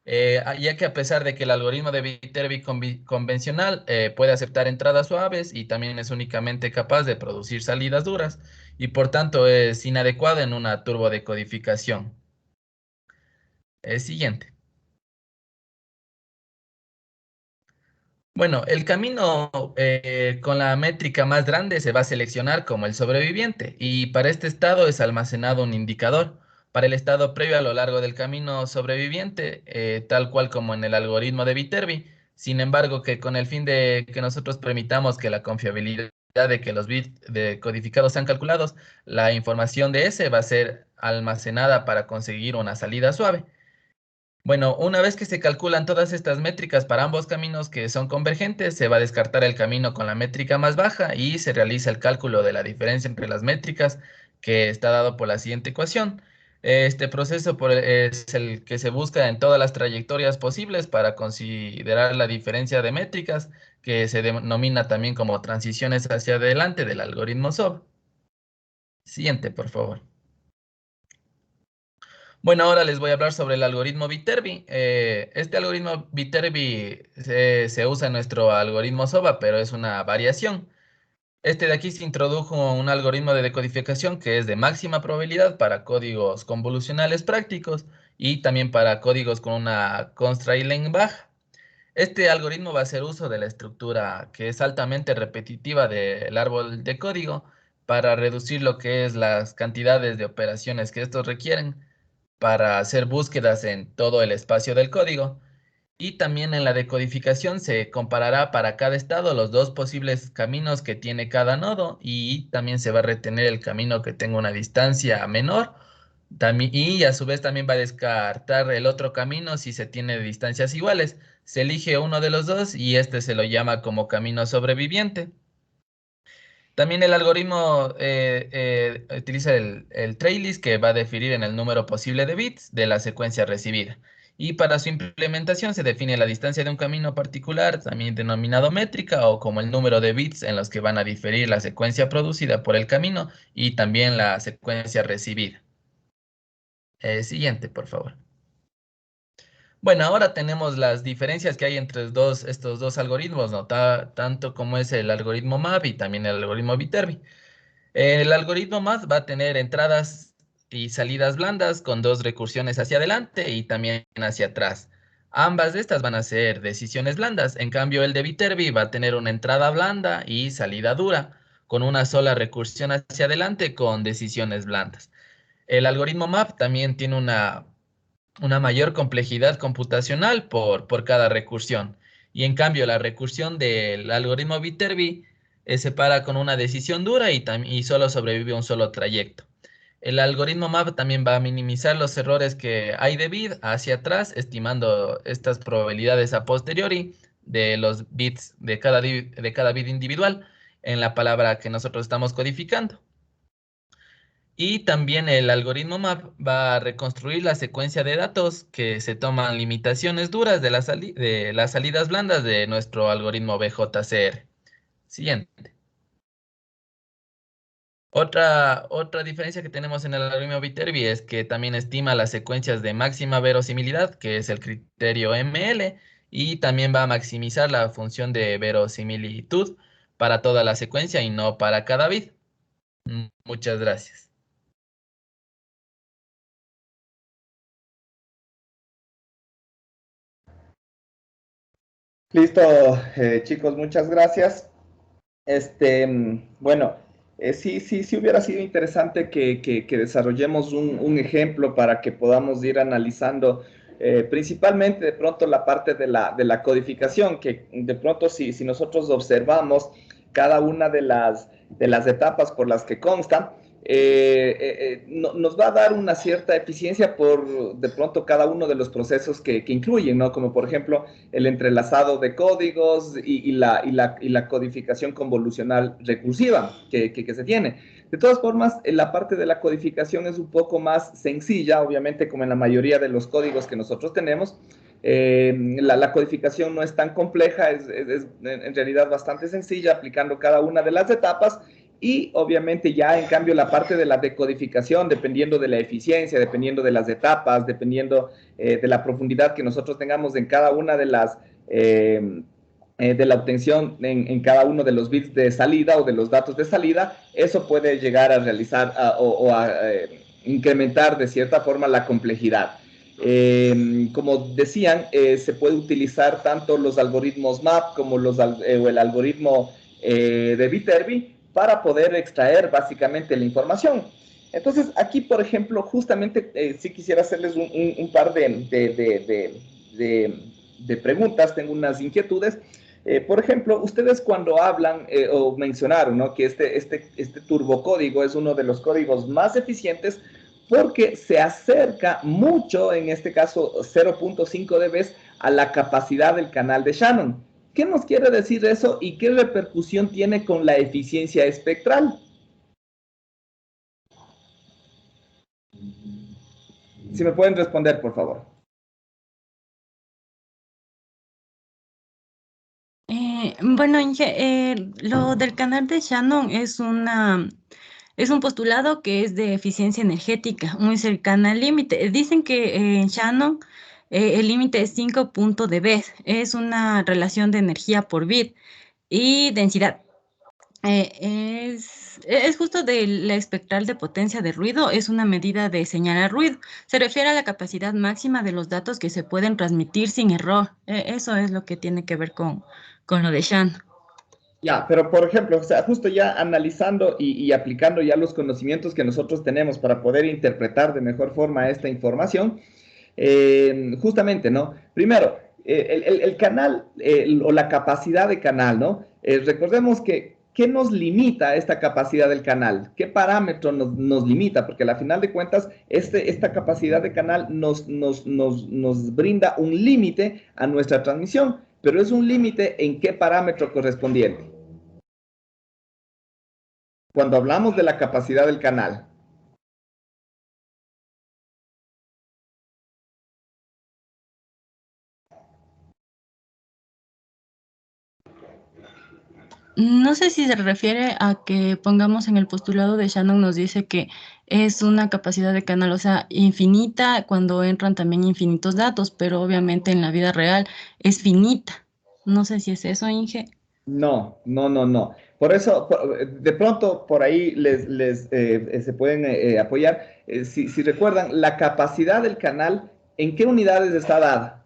Ya que a pesar de que el algoritmo de Viterbi convencional puede aceptar entradas suaves y también es únicamente capaz de producir salidas duras y por tanto es inadecuado en una turbodecodificación. Siguiente. Bueno, el camino con la métrica más grande se va a seleccionar como el sobreviviente y para este estado es almacenado un indicador. Para el estado previo a lo largo del camino sobreviviente, tal cual como en el algoritmo de Viterbi, sin embargo que con el fin de que nosotros permitamos que la confiabilidad de que los bits codificados sean calculados, la información de ese va a ser almacenada para conseguir una salida suave. Bueno, una vez que se calculan todas estas métricas para ambos caminos que son convergentes, se va a descartar el camino con la métrica más baja y se realiza el cálculo de la diferencia entre las métricas que está dado por la siguiente ecuación. Este proceso es el que se busca en todas las trayectorias posibles para considerar la diferencia de métricas, que se denomina también como transiciones hacia adelante del algoritmo SOV. Siguiente, por favor. Bueno, ahora les voy a hablar sobre el algoritmo Viterbi. Este algoritmo Viterbi se usa en nuestro algoritmo SOVA, pero es una variación. Este de aquí se introdujo un algoritmo de decodificación que es de máxima probabilidad para códigos convolucionales prácticos y también para códigos con una constraint length baja. Este algoritmo va a hacer uso de la estructura que es altamente repetitiva del árbol de código para reducir lo que es las cantidades de operaciones que estos requieren para hacer búsquedas en todo el espacio del código. Y también en la decodificación se comparará para cada estado los dos posibles caminos que tiene cada nodo y también se va a retener el camino que tenga una distancia menor. Y a su vez también va a descartar el otro camino si se tiene distancias iguales. Se elige uno de los dos y este se lo llama como camino sobreviviente. También el algoritmo utiliza el trailing que va a definir en el número posible de bits de la secuencia recibida. Y para su implementación se define la distancia de un camino particular, también denominado métrica, o como el número de bits en los que van a diferir la secuencia producida por el camino y también la secuencia recibida. Siguiente, por favor. Bueno, ahora tenemos las diferencias que hay entre estos dos algoritmos, ¿no? Tanto como es el algoritmo MAP y también el algoritmo Viterbi. El algoritmo MAP va a tener entradas y salidas blandas con dos recursiones hacia adelante y también hacia atrás. Ambas de estas van a ser decisiones blandas. En cambio, el de Viterbi va a tener una entrada blanda y salida dura, con una sola recursión hacia adelante con decisiones blandas. El algoritmo MAP también tiene una mayor complejidad computacional por cada recursión. Y en cambio, la recursión del algoritmo Viterbi se separa con una decisión dura y solo sobrevive un solo trayecto. El algoritmo MAP también va a minimizar los errores que hay de bit hacia atrás, estimando estas probabilidades a posteriori de los bits de cada bit individual en la palabra que nosotros estamos codificando. Y también el algoritmo MAP va a reconstruir la secuencia de datos que se toman limitaciones duras de las salidas blandas de nuestro algoritmo BJCR. Siguiente. Otra diferencia que tenemos en el algoritmo Viterbi es que también estima las secuencias de máxima verosimilidad, que es el criterio ML, y también va a maximizar la función de verosimilitud para toda la secuencia y no para cada bit. Muchas gracias. Listo, chicos, muchas gracias. Bueno, sí hubiera sido interesante que desarrollemos un ejemplo para que podamos ir analizando principalmente de pronto la parte de la codificación, que de pronto si nosotros observamos cada una de las etapas por las que consta, nos va a dar una cierta eficiencia por, de pronto, cada uno de los procesos que incluyen, ¿no? Como, por ejemplo, el entrelazado de códigos y la codificación convolucional recursiva que se tiene. De todas formas, la parte de la codificación es un poco más sencilla, obviamente, como en la mayoría de los códigos que nosotros tenemos. La codificación no es tan compleja, es en realidad bastante sencilla, aplicando cada una de las etapas. Y obviamente ya en cambio la parte de la decodificación, dependiendo de la eficiencia, dependiendo de las etapas, dependiendo de la profundidad que nosotros tengamos en cada una de las, de la obtención en cada uno de los bits de salida o de los datos de salida, eso puede llegar a realizar o a incrementar de cierta forma la complejidad. Como decían, se puede utilizar tanto los algoritmos MAP como o el algoritmo de Viterbi para poder extraer básicamente la información. Entonces, aquí, por ejemplo, justamente sí quisiera hacerles un par de preguntas, tengo unas inquietudes. Por ejemplo, ustedes cuando hablan o mencionaron, ¿no?, que este turbocódigo es uno de los códigos más eficientes porque se acerca mucho, en este caso 0.5 dB, a la capacidad del canal de Shannon. ¿Qué nos quiere decir eso y qué repercusión tiene con la eficiencia espectral? Si me pueden responder, por favor. Bueno, Inge, lo del canal de Shannon es un postulado que es de eficiencia energética, muy cercana al límite. Dicen que en Shannon el límite es 5 dB, es una relación de energía por bit y densidad. Es justo de la espectral de potencia de ruido, es una medida de señal a ruido. Se refiere a la capacidad máxima de los datos que se pueden transmitir sin error. Eso es lo que tiene que ver con lo de Shannon. Ya, pero por ejemplo, o sea, justo ya analizando y aplicando ya los conocimientos que nosotros tenemos para poder interpretar de mejor forma esta información, justamente, ¿no? Primero, el canal o la capacidad de canal, ¿no? Recordemos que, ¿qué nos limita esta capacidad del canal? ¿Qué parámetro nos limita? Porque al final de cuentas, esta capacidad de canal nos brinda un límite a nuestra transmisión, pero es un límite en qué parámetro correspondiente. Cuando hablamos de la capacidad del canal. No sé si se refiere a que pongamos en el postulado de Shannon, nos dice que es una capacidad de canal, o sea, infinita cuando entran también infinitos datos, pero obviamente en la vida real es finita. No sé si es eso, Inge. No. Por eso, de pronto, por ahí se pueden apoyar. Si recuerdan, la capacidad del canal, ¿en qué unidades está dada?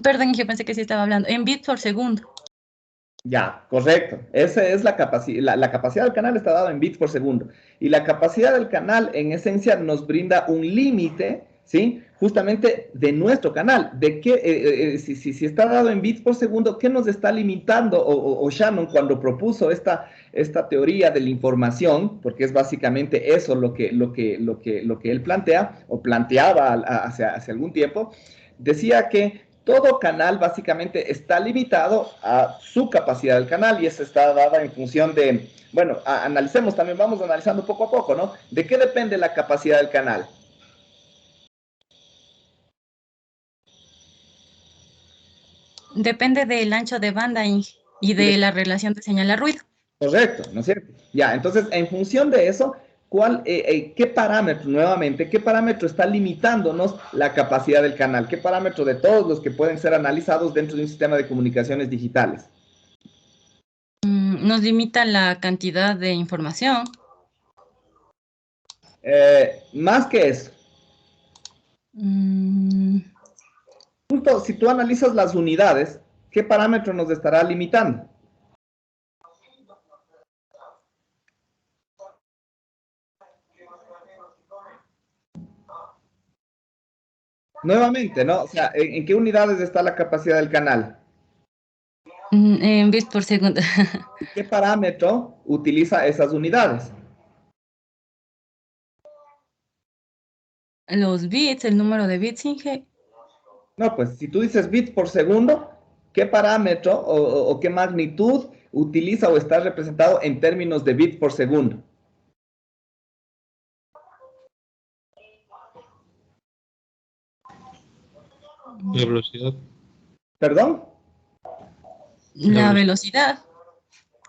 Perdón, yo pensé que sí estaba hablando. En bits por segundo. Ya, correcto. Esa es la capacidad. La capacidad del canal está dada en bits por segundo. Y la capacidad del canal, en esencia, nos brinda un límite, ¿sí? Justamente de nuestro canal. De qué, si está dado en bits por segundo, ¿qué nos está limitando? O Shannon, cuando propuso esta teoría de la información, porque es básicamente eso lo que él plantea, o planteaba hace algún tiempo, decía que todo canal básicamente está limitado a su capacidad del canal y eso está dada en función de, bueno, analicemos también, vamos analizando poco a poco, ¿no? ¿De qué depende la capacidad del canal? Depende del ancho de banda y de la relación de señal a ruido. Correcto, ¿no es cierto? Ya, entonces, en función de eso, ¿qué parámetro, nuevamente, qué parámetro está limitándonos la capacidad del canal? ¿Qué parámetro de todos los que pueden ser analizados dentro de un sistema de comunicaciones digitales? Nos limita la cantidad de información. Más que eso. Justo, si tú analizas las unidades, ¿qué parámetro nos estará limitando? Nuevamente, ¿no? O sea, ¿en qué unidades está la capacidad del canal? En bits por segundo. ¿Y qué parámetro utiliza esas unidades? Los bits, el número de bits, Inge. No, pues si tú dices bits por segundo, ¿qué parámetro o qué magnitud utiliza o está representado en términos de bits por segundo? La velocidad. ¿Perdón? La velocidad.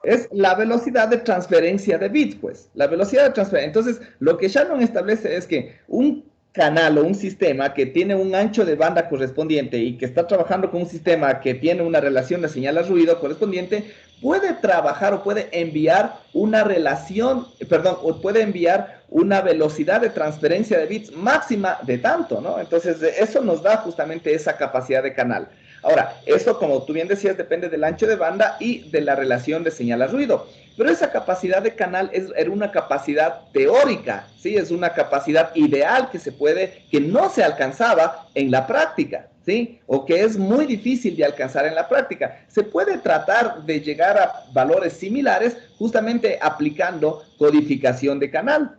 Es la velocidad de transferencia de bits, pues. La velocidad de transferencia. Entonces, lo que Shannon establece es que un canal o un sistema que tiene un ancho de banda correspondiente y que está trabajando con un sistema que tiene una relación de señal a ruido correspondiente, puede trabajar o puede enviar una relación, perdón, o puede enviar una velocidad de transferencia de bits máxima de tanto, ¿no? Entonces, eso nos da justamente esa capacidad de canal. Ahora, eso, como tú bien decías, depende del ancho de banda y de la relación de señal a ruido. Pero esa capacidad de canal era una capacidad teórica, ¿sí? Es una capacidad ideal que no se alcanzaba en la práctica, ¿sí? O que es muy difícil de alcanzar en la práctica. Se puede tratar de llegar a valores similares justamente aplicando codificación de canal.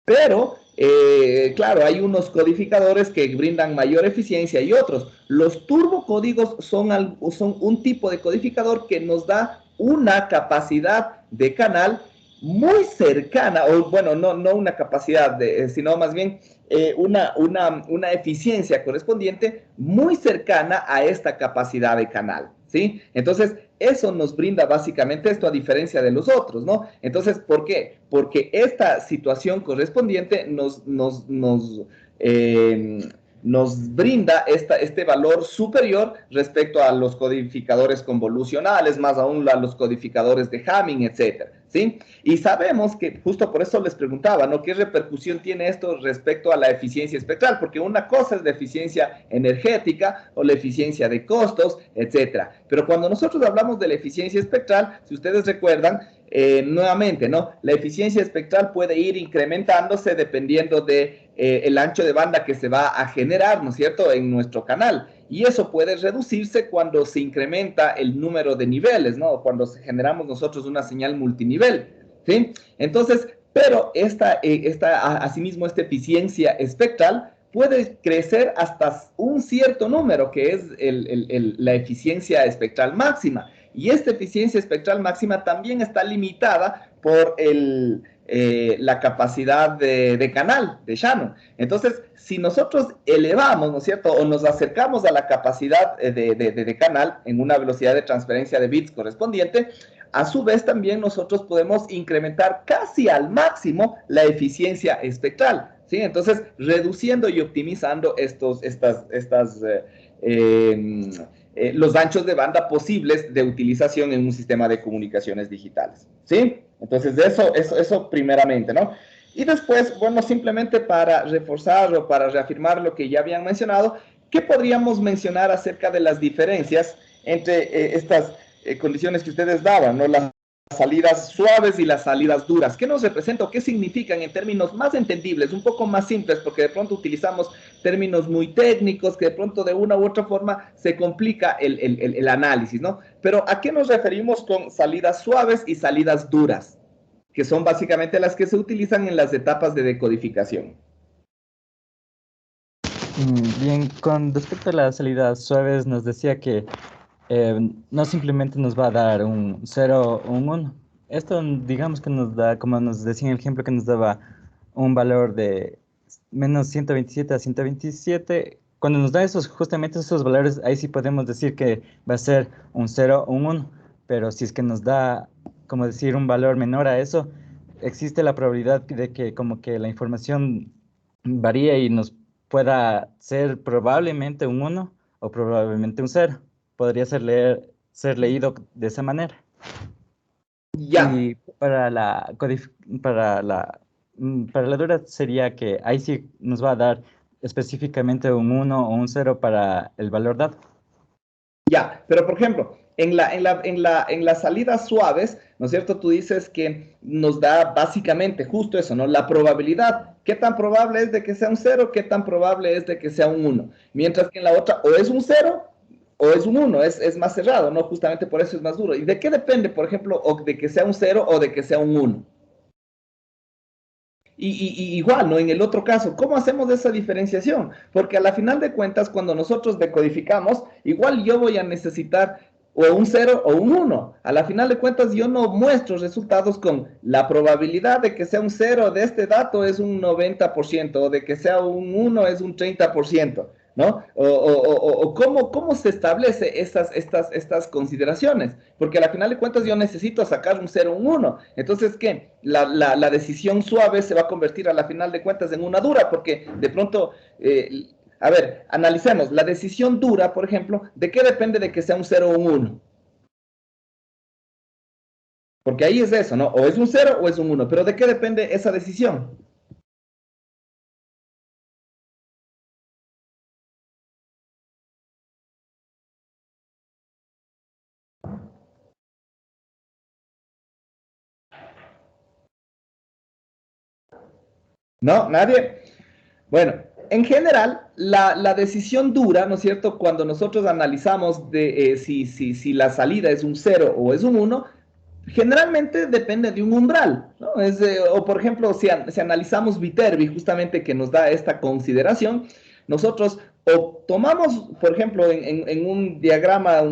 Pero, claro, hay unos codificadores que brindan mayor eficiencia y otros. Los turbocódigos son un tipo de codificador que nos da una capacidad de canal muy cercana, o bueno, no una capacidad, sino más bien una eficiencia correspondiente muy cercana a esta capacidad de canal, ¿sí? Entonces, eso nos brinda básicamente esto a diferencia de los otros, ¿no? Entonces, ¿por qué? Porque esta situación correspondiente nos brinda este valor superior respecto a los codificadores convolucionales, más aún a los codificadores de Hamming, etcétera, ¿sí? Y sabemos que, justo por eso les preguntaba, ¿no? ¿Qué repercusión tiene esto respecto a la eficiencia espectral? Porque una cosa es la eficiencia energética o la eficiencia de costos, etcétera. Pero cuando nosotros hablamos de la eficiencia espectral, si ustedes recuerdan, nuevamente, ¿no? La eficiencia espectral puede ir incrementándose dependiendo de el ancho de banda que se va a generar, ¿no es cierto?, en nuestro canal. Y eso puede reducirse cuando se incrementa el número de niveles, ¿no? Cuando generamos nosotros una señal multinivel, ¿sí? Entonces, pero asimismo, esta eficiencia espectral puede crecer hasta un cierto número, que es la eficiencia espectral máxima. Y esta eficiencia espectral máxima también está limitada por la capacidad de canal de Shannon. Entonces, si nosotros elevamos, ¿no es cierto?, o nos acercamos a la capacidad de canal en una velocidad de transferencia de bits correspondiente, a su vez también nosotros podemos incrementar casi al máximo la eficiencia espectral, ¿sí? Entonces, reduciendo y optimizando los anchos de banda posibles de utilización en un sistema de comunicaciones digitales, ¿sí? Entonces, eso primeramente, ¿no? Y después, bueno, simplemente para reforzar o para reafirmar lo que ya habían mencionado, ¿qué podríamos mencionar acerca de las diferencias entre estas condiciones que ustedes daban, ¿no? Las salidas suaves y las salidas duras. ¿Qué nos representa o qué significan en términos más entendibles, un poco más simples, porque de pronto utilizamos términos muy técnicos que de pronto de una u otra forma se complica el análisis, ¿no? Pero ¿a qué nos referimos con salidas suaves y salidas duras? Que son básicamente las que se utilizan en las etapas de decodificación. Bien, con respecto a las salidas suaves, nos decía que no simplemente nos va a dar un 0 o un 1. Esto, digamos que nos da, como nos decía en el ejemplo que nos daba, un valor de menos 127 a 127. Cuando nos da justamente esos valores, ahí sí podemos decir que va a ser un 0 o un 1. Pero si es que nos da, como decir, un valor menor a eso, existe la probabilidad de que como que la información varíe y nos pueda ser probablemente un 1 o probablemente un 0. Podría ser leído de esa manera. Ya. Y para la dura sería que ahí sí nos va a dar específicamente un 1 o un 0 para el valor dado. Ya, pero por ejemplo, en las salidas suaves, ¿no es cierto? Tú dices que nos da básicamente justo eso, ¿no? La probabilidad. ¿Qué tan probable es de que sea un 0? ¿Qué tan probable es de que sea un 1? Mientras que en la otra o es un 0 o es un 1, es más cerrado, ¿no? Justamente por eso es más duro. ¿Y de qué depende, por ejemplo, o de que sea un 0 o de que sea un 1? Y igual, ¿no? En el otro caso, ¿cómo hacemos esa diferenciación? Porque a la final de cuentas, cuando nosotros decodificamos, igual yo voy a necesitar o un 0 o un 1. A la final de cuentas, yo no muestro resultados con la probabilidad de que sea un 0 de este dato es un 90%, o de que sea un 1 es un 30%, ¿no? O cómo se establece estas consideraciones, porque a la final de cuentas yo necesito sacar un 0 o un 1. Entonces, ¿qué? La decisión suave se va a convertir a la final de cuentas en una dura, porque de pronto, a ver, analicemos, la decisión dura, por ejemplo, ¿de qué depende de que sea un 0 o un 1? Porque ahí es eso, ¿no? O es un 0 o es un 1, pero ¿de qué depende esa decisión? ¿No? ¿Nadie? Bueno, en general, la decisión dura, ¿no es cierto? Cuando nosotros analizamos de si la salida es un 0 o es un 1, generalmente depende de un umbral, ¿no? O por ejemplo, si analizamos Viterbi, justamente que nos da esta consideración, nosotros o tomamos, por ejemplo, en un diagrama,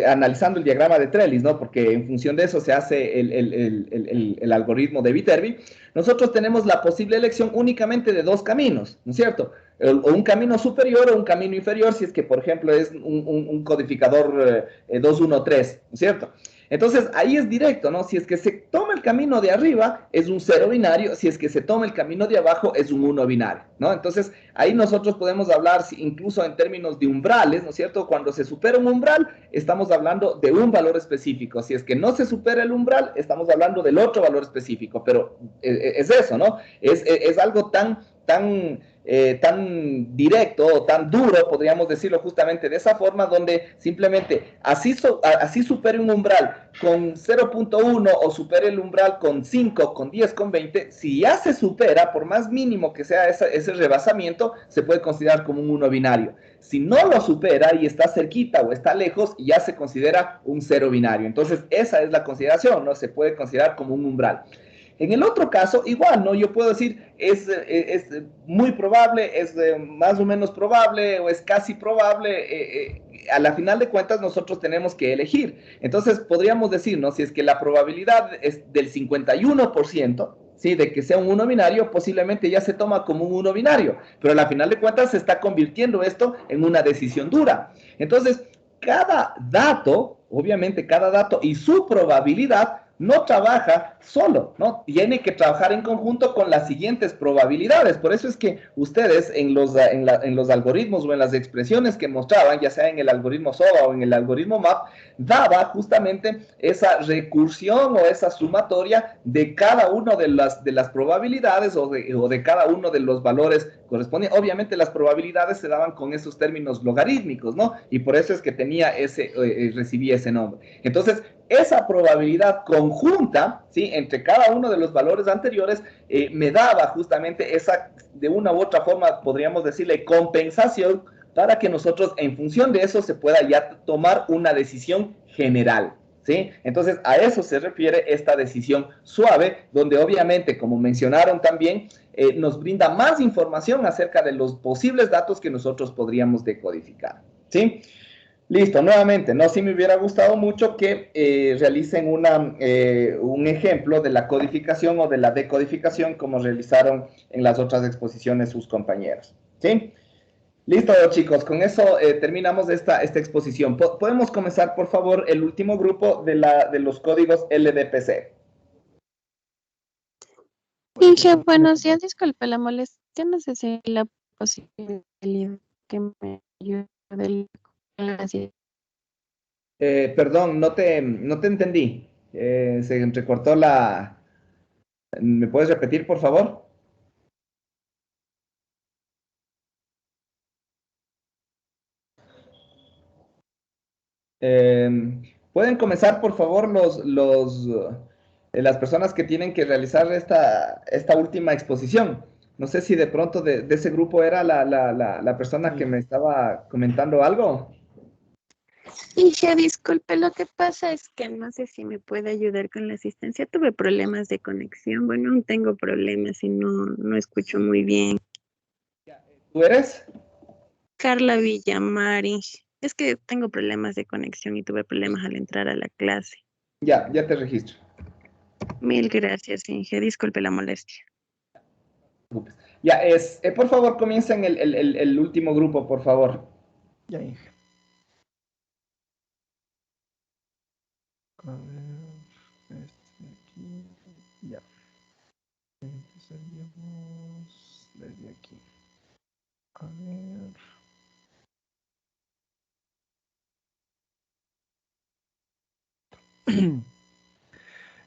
analizando el diagrama de Trellis, ¿no? Porque en función de eso se hace el algoritmo de Viterbi, nosotros tenemos la posible elección únicamente de dos caminos, ¿no es cierto? O un camino superior o un camino inferior, si es que, por ejemplo, es un codificador 213, ¿no es cierto? Entonces, ahí es directo, ¿no? Si es que se toma el camino de arriba, es un 0 binario. Si es que se toma el camino de abajo, es un 1 binario, ¿no? Entonces, ahí nosotros podemos hablar incluso en términos de umbrales, ¿no es cierto? Cuando se supera un umbral, estamos hablando de un valor específico. Si es que no se supera el umbral, estamos hablando del otro valor específico. Pero es eso, ¿no? Es algo tan directo o tan duro, podríamos decirlo justamente de esa forma, donde simplemente así supere un umbral con 0.1 o supere el umbral con 5, con 10, con 20, si ya se supera, por más mínimo que sea ese rebasamiento, se puede considerar como un 1 binario. Si no lo supera y está cerquita o está lejos, ya se considera un 0 binario. Entonces, esa es la consideración, ¿no? Se puede considerar como un umbral. En el otro caso, igual, ¿no? Yo puedo decir, es muy probable, es más o menos probable o es casi probable. A la final de cuentas, nosotros tenemos que elegir. Entonces, podríamos decir, ¿no? Si es que la probabilidad es del 51%, ¿sí? De que sea un 1 binario, posiblemente ya se toma como un 1 binario. Pero a la final de cuentas, se está convirtiendo esto en una decisión dura. Entonces, cada dato, obviamente cada dato y su probabilidad no trabaja solo, ¿no? Tiene que trabajar en conjunto con las siguientes probabilidades. Por eso es que ustedes en los algoritmos o en las expresiones que mostraban, ya sea en el algoritmo SOA o en el algoritmo MAP, daba justamente esa recursión o esa sumatoria de cada una de las probabilidades o de cada uno de los valores correspondientes. Obviamente las probabilidades se daban con esos términos logarítmicos, ¿no? Y por eso es que recibía ese nombre. Entonces, esa probabilidad conjunta, ¿sí? Entre cada uno de los valores anteriores, me daba justamente esa, de una u otra forma, podríamos decirle, compensación para que nosotros, en función de eso, se pueda ya tomar una decisión general, ¿sí? Entonces, a eso se refiere esta decisión suave, donde obviamente, como mencionaron también, nos brinda más información acerca de los posibles datos que nosotros podríamos decodificar, ¿sí? Listo, nuevamente, ¿no? Sí me hubiera gustado mucho que realicen un ejemplo de la codificación o de la decodificación como realizaron en las otras exposiciones sus compañeros, ¿sí? Listo, chicos, con eso terminamos esta exposición. Podemos comenzar, por favor, el último grupo de los códigos LDPC. Inge, buenos días, disculpe la molestia, no sé si hay la posibilidad que me ayude con la Perdón, no te entendí. Se entrecortó la... ¿Me puedes repetir, por favor? Pueden comenzar, por favor, las personas que tienen que realizar esta última exposición. No sé si de pronto de ese grupo era la persona que me estaba comentando algo. Hija, disculpe, lo que pasa es que no sé si me puede ayudar con la asistencia. Tuve problemas de conexión. Bueno, aún tengo problemas y no escucho muy bien. ¿Tú eres? Carla Villamari. Es que tengo problemas de conexión y tuve problemas al entrar a la clase. Ya te registro. Mil gracias, Inge. Disculpe la molestia. Ya, por favor, comiencen el último grupo, por favor. Ya, Inge. A ver, aquí, ya. Empezaríamos desde aquí. A ver.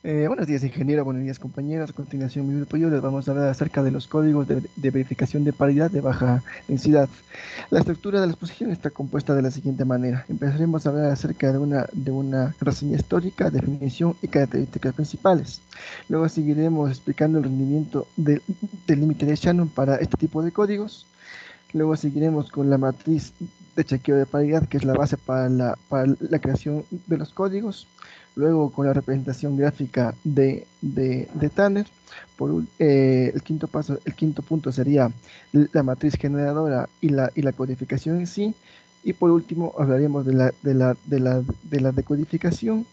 Buenos días, ingeniero. Buenos días, compañeros. A continuación, mi grupo y yo les vamos a hablar acerca de los códigos de verificación de paridad de baja densidad. La estructura de la exposición está compuesta de la siguiente manera. Empezaremos a hablar acerca de una reseña histórica, definición y características principales. Luego seguiremos explicando el rendimiento del límite de Shannon para este tipo de códigos. Luego seguiremos con la matriz de chequeo de paridad, que es la base para la creación de los códigos. Luego con la representación gráfica de Tanner. El quinto punto sería la matriz generadora y la codificación en sí. Y por último hablaremos de la decodificación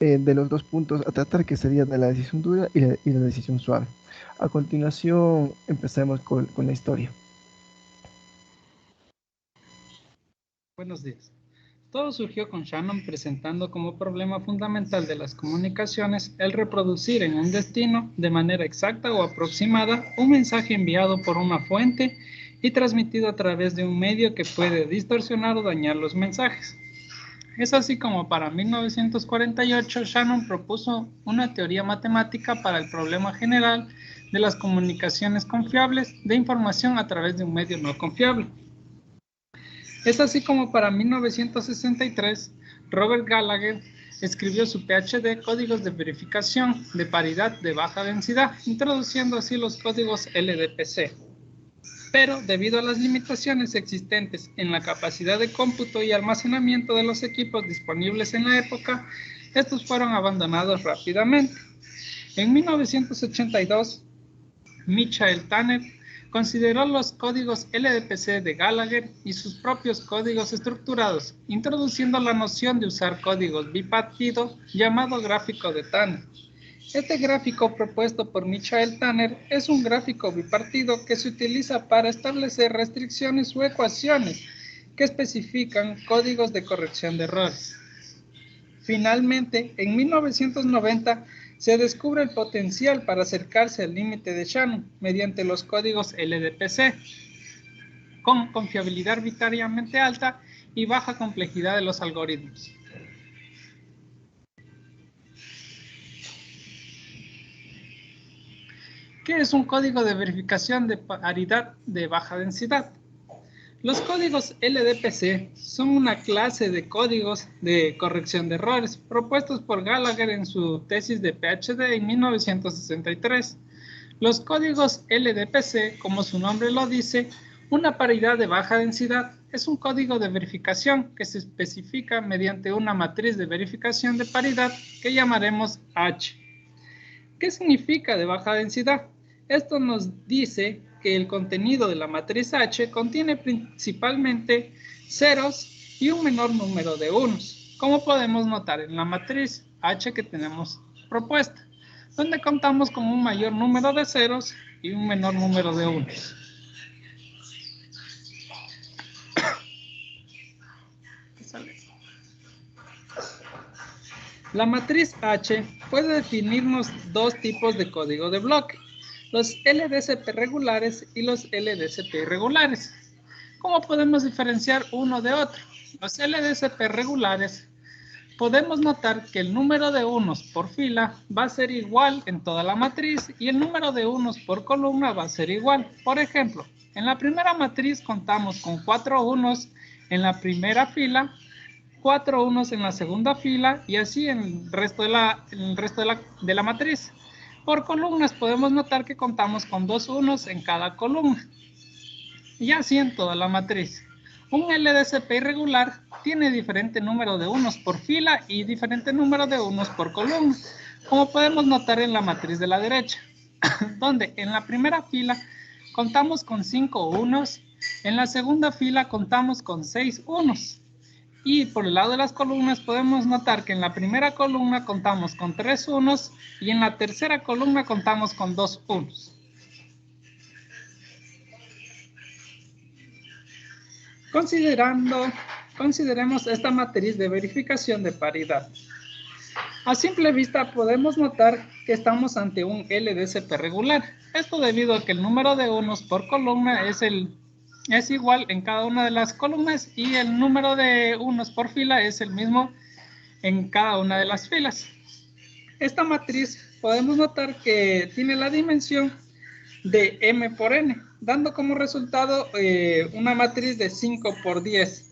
de los dos puntos a tratar, que sería de la decisión dura y la decisión suave. A continuación empezamos con la historia. Buenos días. Todo surgió con Shannon presentando como problema fundamental de las comunicaciones el reproducir en un destino de manera exacta o aproximada un mensaje enviado por una fuente y transmitido a través de un medio que puede distorsionar o dañar los mensajes. Es así como para 1948 Shannon propuso una teoría matemática para el problema general de las comunicaciones confiables de información a través de un medio no confiable. Es así como para 1963, Robert Gallagher escribió su PhD, Códigos de Verificación de Paridad de Baja Densidad, introduciendo así los códigos LDPC. Pero, debido a las limitaciones existentes en la capacidad de cómputo y almacenamiento de los equipos disponibles en la época, estos fueron abandonados rápidamente. En 1982, Michael Tanner consideró los códigos LDPC de Gallagher y sus propios códigos estructurados, introduciendo la noción de usar códigos bipartido llamado gráfico de Tanner. Este gráfico propuesto por Michael Tanner es un gráfico bipartido que se utiliza para establecer restricciones o ecuaciones que especifican códigos de corrección de errores. Finalmente, en 1990, se descubre el potencial para acercarse al límite de Shannon mediante los códigos LDPC, con confiabilidad arbitrariamente alta y baja complejidad de los algoritmos. ¿Qué es un código de verificación de paridad de baja densidad? Los códigos LDPC son una clase de códigos de corrección de errores propuestos por Gallagher en su tesis de PhD en 1963. Los códigos LDPC, como su nombre lo dice, una paridad de baja densidad, es un código de verificación que se especifica mediante una matriz de verificación de paridad que llamaremos H. ¿Qué significa de baja densidad? Esto nos dice que el contenido de la matriz H contiene principalmente ceros y un menor número de unos, como podemos notar en la matriz H que tenemos propuesta, donde contamos con un mayor número de ceros y un menor número de unos. La matriz H puede definirnos dos tipos de código de bloque, los LDCP regulares y los LDCP irregulares. ¿Cómo podemos diferenciar uno de otro? Los LDCP regulares, podemos notar que el número de unos por fila va a ser igual en toda la matriz y el número de unos por columna va a ser igual. Por ejemplo, en la primera matriz contamos con 4 unos en la primera fila, 4 unos en la segunda fila y así en el resto de la matriz. Por columnas podemos notar que contamos con 2 unos en cada columna. Y así en toda la matriz. Un LDCP irregular tiene diferente número de unos por fila y diferente número de unos por columna, como podemos notar en la matriz de la derecha, donde en la primera fila contamos con 5 unos, en la segunda fila contamos con 6 unos. Y por el lado de las columnas podemos notar que en la primera columna contamos con 3 unos y en la tercera columna contamos con 2 unos. Consideremos esta matriz de verificación de paridad. A simple vista podemos notar que estamos ante un LDCP regular. Esto debido a que el número de unos por columna es igual en cada una de las columnas y el número de unos por fila es el mismo en cada una de las filas. Esta matriz podemos notar que tiene la dimensión de m por n, dando como resultado una matriz de 5 por 10,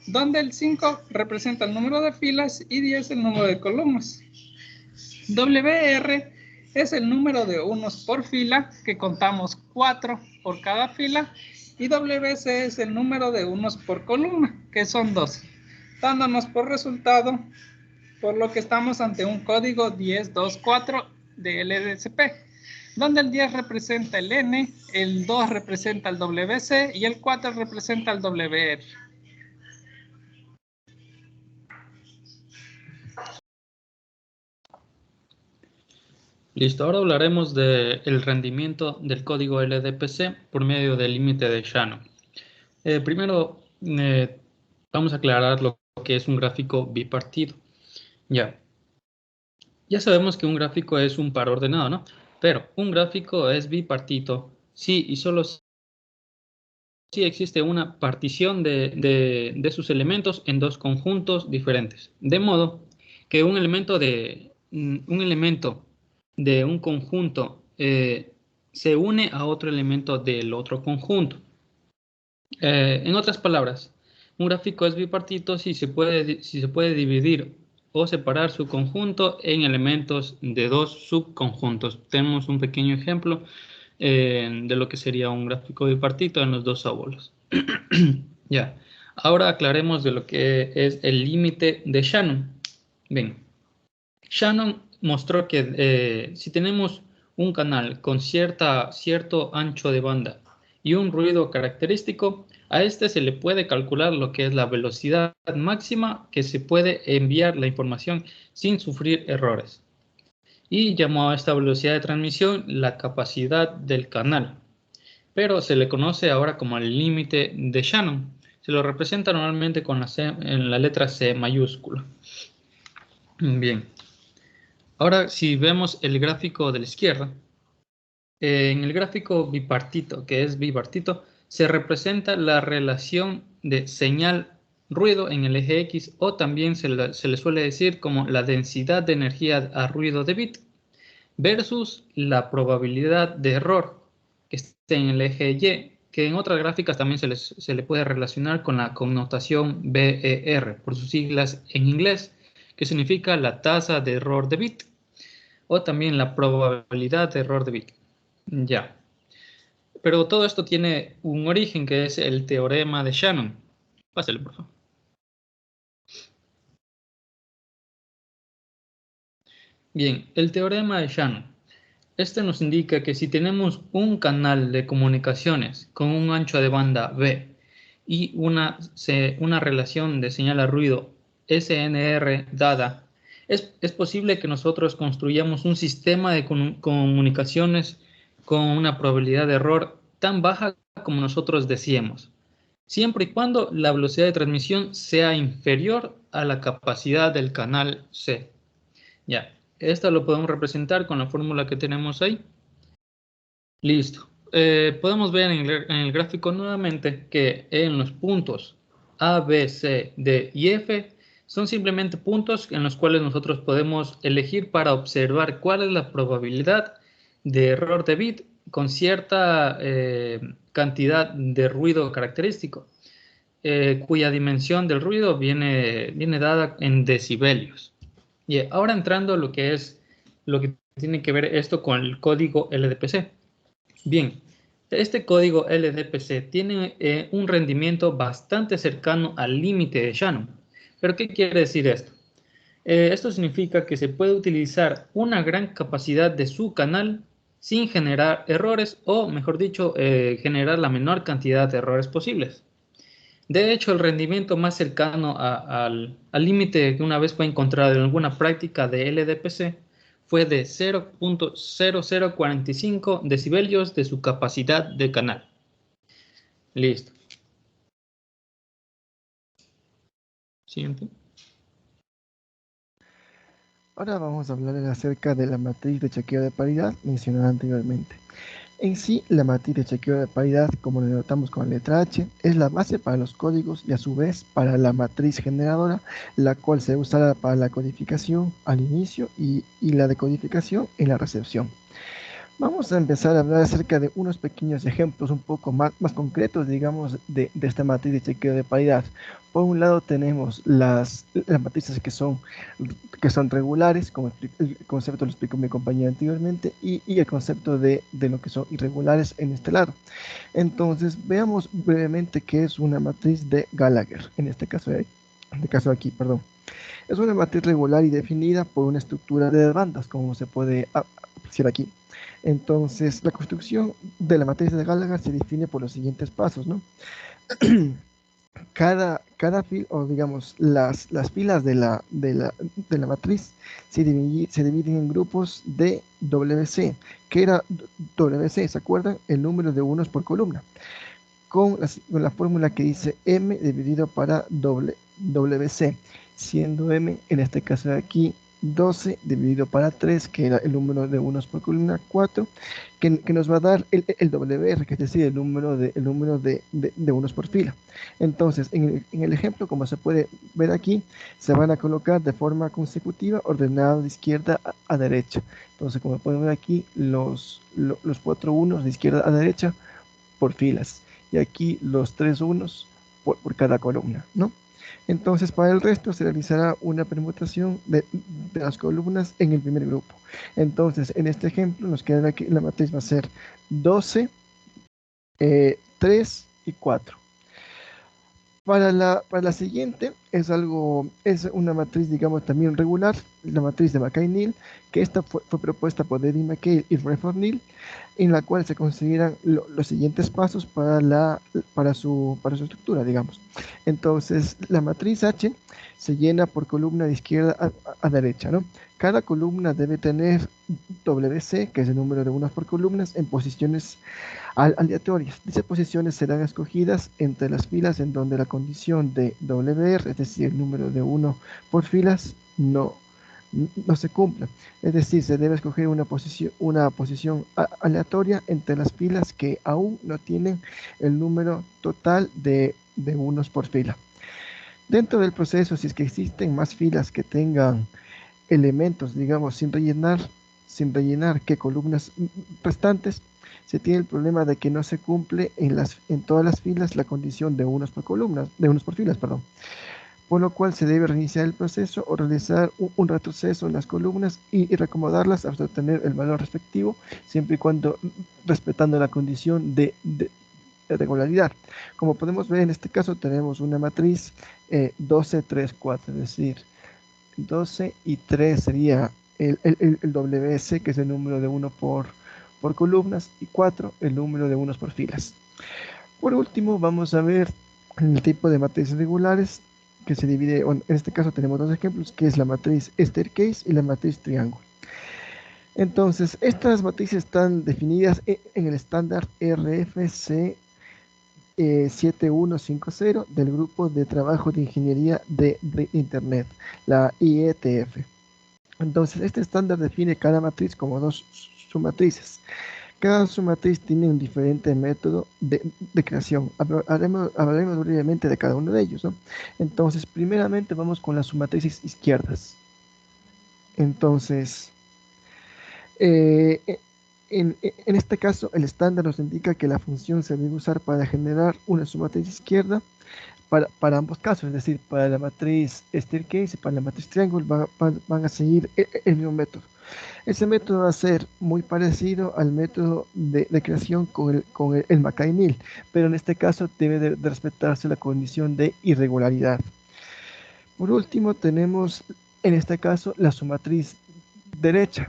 donde el 5 representa el número de filas y 10 el número de columnas. WR es el número de unos por fila, que contamos 4 por cada fila, y WC es el número de unos por columna, que son 2, dándonos por resultado, por lo que estamos ante un código 1024 de LDCP, donde el 10 representa el N, el 2 representa el WC y el 4 representa el WR. Listo, ahora hablaremos del rendimiento del código LDPC por medio del límite de Shannon. Primero, vamos a aclarar lo que es un gráfico bipartido. Ya sabemos que un gráfico es un par ordenado, ¿no? Pero un gráfico es bipartito si y solo si existe una partición de sus elementos en dos conjuntos diferentes. De modo que un elemento de un conjunto se une a otro elemento del otro conjunto. En otras palabras, un gráfico es bipartito si se puede dividir o separar su conjunto en elementos de dos subconjuntos. Tenemos un pequeño ejemplo de lo que sería un gráfico bipartito en los dos óvulos. Ya, ahora aclaremos de lo que es el límite de Shannon. Bien, Shannon mostró que si tenemos un canal con cierto ancho de banda y un ruido característico, a este se le puede calcular lo que es la velocidad máxima que se puede enviar la información sin sufrir errores. Y llamó a esta velocidad de transmisión la capacidad del canal. Pero se le conoce ahora como el límite de Shannon. Se lo representa normalmente con la letra C mayúscula. Bien. Ahora, si vemos el gráfico de la izquierda, en el gráfico bipartito, que es bipartito, se representa la relación de señal-ruido en el eje X, o también se le suele decir como la densidad de energía a ruido de bit, versus la probabilidad de error que esté en el eje Y, que en otras gráficas también se le puede relacionar con la connotación BER, por sus siglas en inglés, que significa la tasa de error de bit, o también la probabilidad de error de bit. Ya. Pero todo esto tiene un origen que es el teorema de Shannon. Pásale, por favor. Bien, el teorema de Shannon. Este nos indica que si tenemos un canal de comunicaciones con un ancho de banda B y una relación de señal a ruido SNR dada, es posible que nosotros construyamos un sistema de comunicaciones con una probabilidad de error tan baja como nosotros deseemos, siempre y cuando la velocidad de transmisión sea inferior a la capacidad del canal C. Ya, esto lo podemos representar con la fórmula que tenemos ahí. Listo. Podemos ver en el gráfico nuevamente que en los puntos A, B, C, D y F son simplemente puntos en los cuales nosotros podemos elegir para observar cuál es la probabilidad de error de bit con cierta cantidad de ruido característico. cuya dimensión del ruido viene dada en decibelios. Y ahora entrando a lo que tiene que ver esto con el código LDPC. Bien, este código LDPC tiene un rendimiento bastante cercano al límite de Shannon. ¿Pero qué quiere decir esto? Esto significa que se puede utilizar una gran capacidad de su canal sin generar errores o, mejor dicho, generar la menor cantidad de errores posibles. De hecho, el rendimiento más cercano al límite que una vez fue encontrado en alguna práctica de LDPC fue de 0.0045 decibelios de su capacidad de canal. Listo. Siguiente. Ahora vamos a hablar acerca de la matriz de chequeo de paridad mencionada anteriormente. En sí, la matriz de chequeo de paridad, como lo notamos con la letra H, es la base para los códigos y a su vez para la matriz generadora, la cual se usará para la codificación al inicio y la decodificación en la recepción. Vamos a empezar a hablar acerca de unos pequeños ejemplos un poco más concretos, digamos, de esta matriz de chequeo de paridad. Por un lado tenemos las matrices que son regulares, como el concepto lo explicó mi compañera anteriormente, y el concepto de lo que son irregulares en este lado. Entonces, veamos brevemente qué es una matriz de Gallagher, en este caso aquí, perdón. Es una matriz regular y definida por una estructura de bandas, como se puede apreciar aquí. Entonces, la construcción de la matriz de Gallagher se define por los siguientes pasos, ¿no? Cada fila, o digamos, las filas de la matriz se dividen en grupos de WC. ¿Qué era WC? ¿Se acuerdan? El número de unos por columna. Con la fórmula que dice M dividido para WC, siendo M, en este caso de aquí, 12 dividido para 3, que era el número de unos por columna, 4, que nos va a dar el WR, que es decir, el número de unos por fila. Entonces, en el ejemplo, como se puede ver aquí, se van a colocar de forma consecutiva, ordenado de izquierda a derecha. Entonces, como pueden ver aquí, los 4 unos de izquierda a derecha por filas, y aquí los 3 unos por cada columna, ¿no? Entonces, para el resto se realizará una permutación de las columnas en el primer grupo. Entonces, en este ejemplo, nos queda aquí, la matriz va a ser 12, 3 y 4. Para la siguiente es una matriz, digamos, también regular, la matriz de McKay-Neal, que esta fue propuesta por Eddy McKay y Redford Neal, en la cual se consideran los siguientes pasos para su estructura, digamos. Entonces, la matriz H se llena por columna de izquierda a derecha, ¿no? Cada columna debe tener WC, que es el número de unas por columnas, en posiciones aleatorias. Dichas posiciones serán escogidas entre las filas en donde la condición de WR, es decir, el número de 1 por filas, no se cumpla. Es decir, se debe escoger una posición aleatoria entre las filas que aún no tienen el número total de unos por fila. Dentro del proceso, si es que existen más filas que tengan elementos, digamos, sin rellenar que columnas restantes, se tiene el problema de que no se cumple en todas las filas la condición de unos por filas, perdón. Por lo cual se debe reiniciar el proceso o realizar un retroceso en las columnas y reacomodarlas hasta obtener el valor respectivo, siempre y cuando respetando la condición de regularidad. Como podemos ver en este caso tenemos una matriz 12, 3, 4, es decir, 12 y 3 sería el WS, que es el número de 1 por columnas, y 4 el número de unos por filas. Por último, vamos a ver el tipo de matrices regulares, que se divide, en este caso tenemos dos ejemplos, que es la matriz staircase y la matriz triángulo. Entonces, estas matrices están definidas en el estándar RFC 7150 del Grupo de Trabajo de Ingeniería de Internet, la IETF. Entonces, este estándar define cada matriz como dos submatrices. Cada submatriz tiene un diferente método de creación. Hablaremos brevemente de cada uno de ellos, ¿no? Entonces, primeramente vamos con las submatrices izquierdas. Entonces, en este caso, el estándar nos indica que la función se debe usar para generar una submatriz izquierda para ambos casos, es decir, para la matriz staircase y para la matriz triangle van a seguir el mismo método. Ese método va a ser muy parecido al método de creación con el Mackay-Mill, pero en este caso debe de respetarse la condición de irregularidad. Por último, tenemos en este caso la submatriz derecha.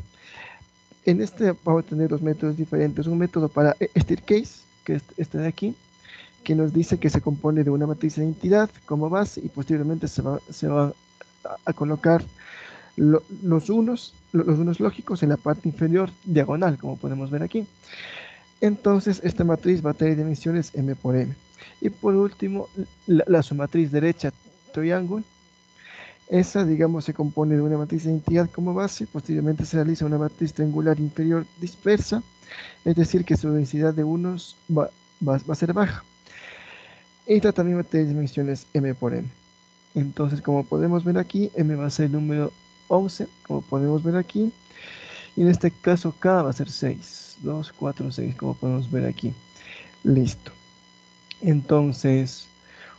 En este vamos a tener dos métodos diferentes. Un método para staircase, que es este de aquí, que nos dice que se compone de una matriz de identidad como base y posteriormente se va a colocar los unos lógicos en la parte inferior diagonal, como podemos ver aquí. Entonces, esta matriz va a tener dimensiones m por m. Y por último, la submatriz derecha triángulo. Esa, digamos, se compone de una matriz de identidad como base, posteriormente se realiza una matriz triangular inferior dispersa, es decir, que su densidad de unos va a ser baja. Esta también va a tener dimensiones m por m. Entonces, como podemos ver aquí, m va a ser el número 11, como podemos ver aquí, y en este caso k va a ser 6, 2, 4, 6, como podemos ver aquí. Listo. Entonces,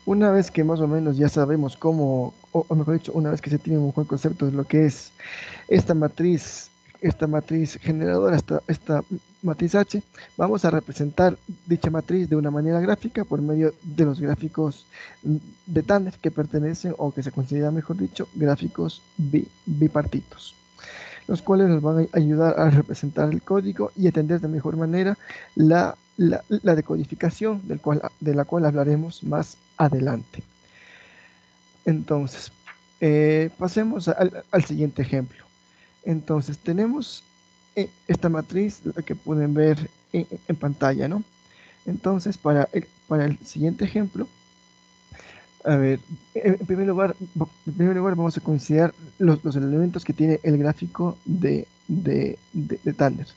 una vez que más o menos ya sabemos cómo, o mejor dicho, una vez que se tiene un buen concepto de lo que es esta matriz generadora, esta matriz H, vamos a representar dicha matriz de una manera gráfica por medio de los gráficos de Tanner que pertenecen, o que se consideran, mejor dicho, gráficos bipartitos, los cuales nos van a ayudar a representar el código y entender de mejor manera la decodificación de la cual hablaremos más adelante. Entonces, pasemos al siguiente ejemplo. Entonces, tenemos esta matriz, la que pueden ver en pantalla, ¿no? Entonces, para el siguiente ejemplo, a ver, en primer lugar vamos a considerar los elementos que tiene el gráfico de Tanner.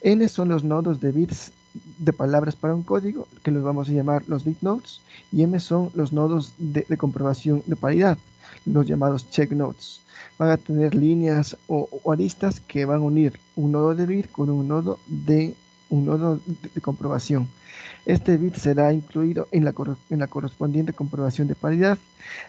N son los nodos de bits de palabras para un código, que los vamos a llamar los bit nodes, y M son los nodos de comprobación de paridad, los llamados check nodes. Van a tener líneas o aristas que van a unir un nodo de bit con un nodo de comprobación. Este bit será incluido en la correspondiente comprobación de paridad,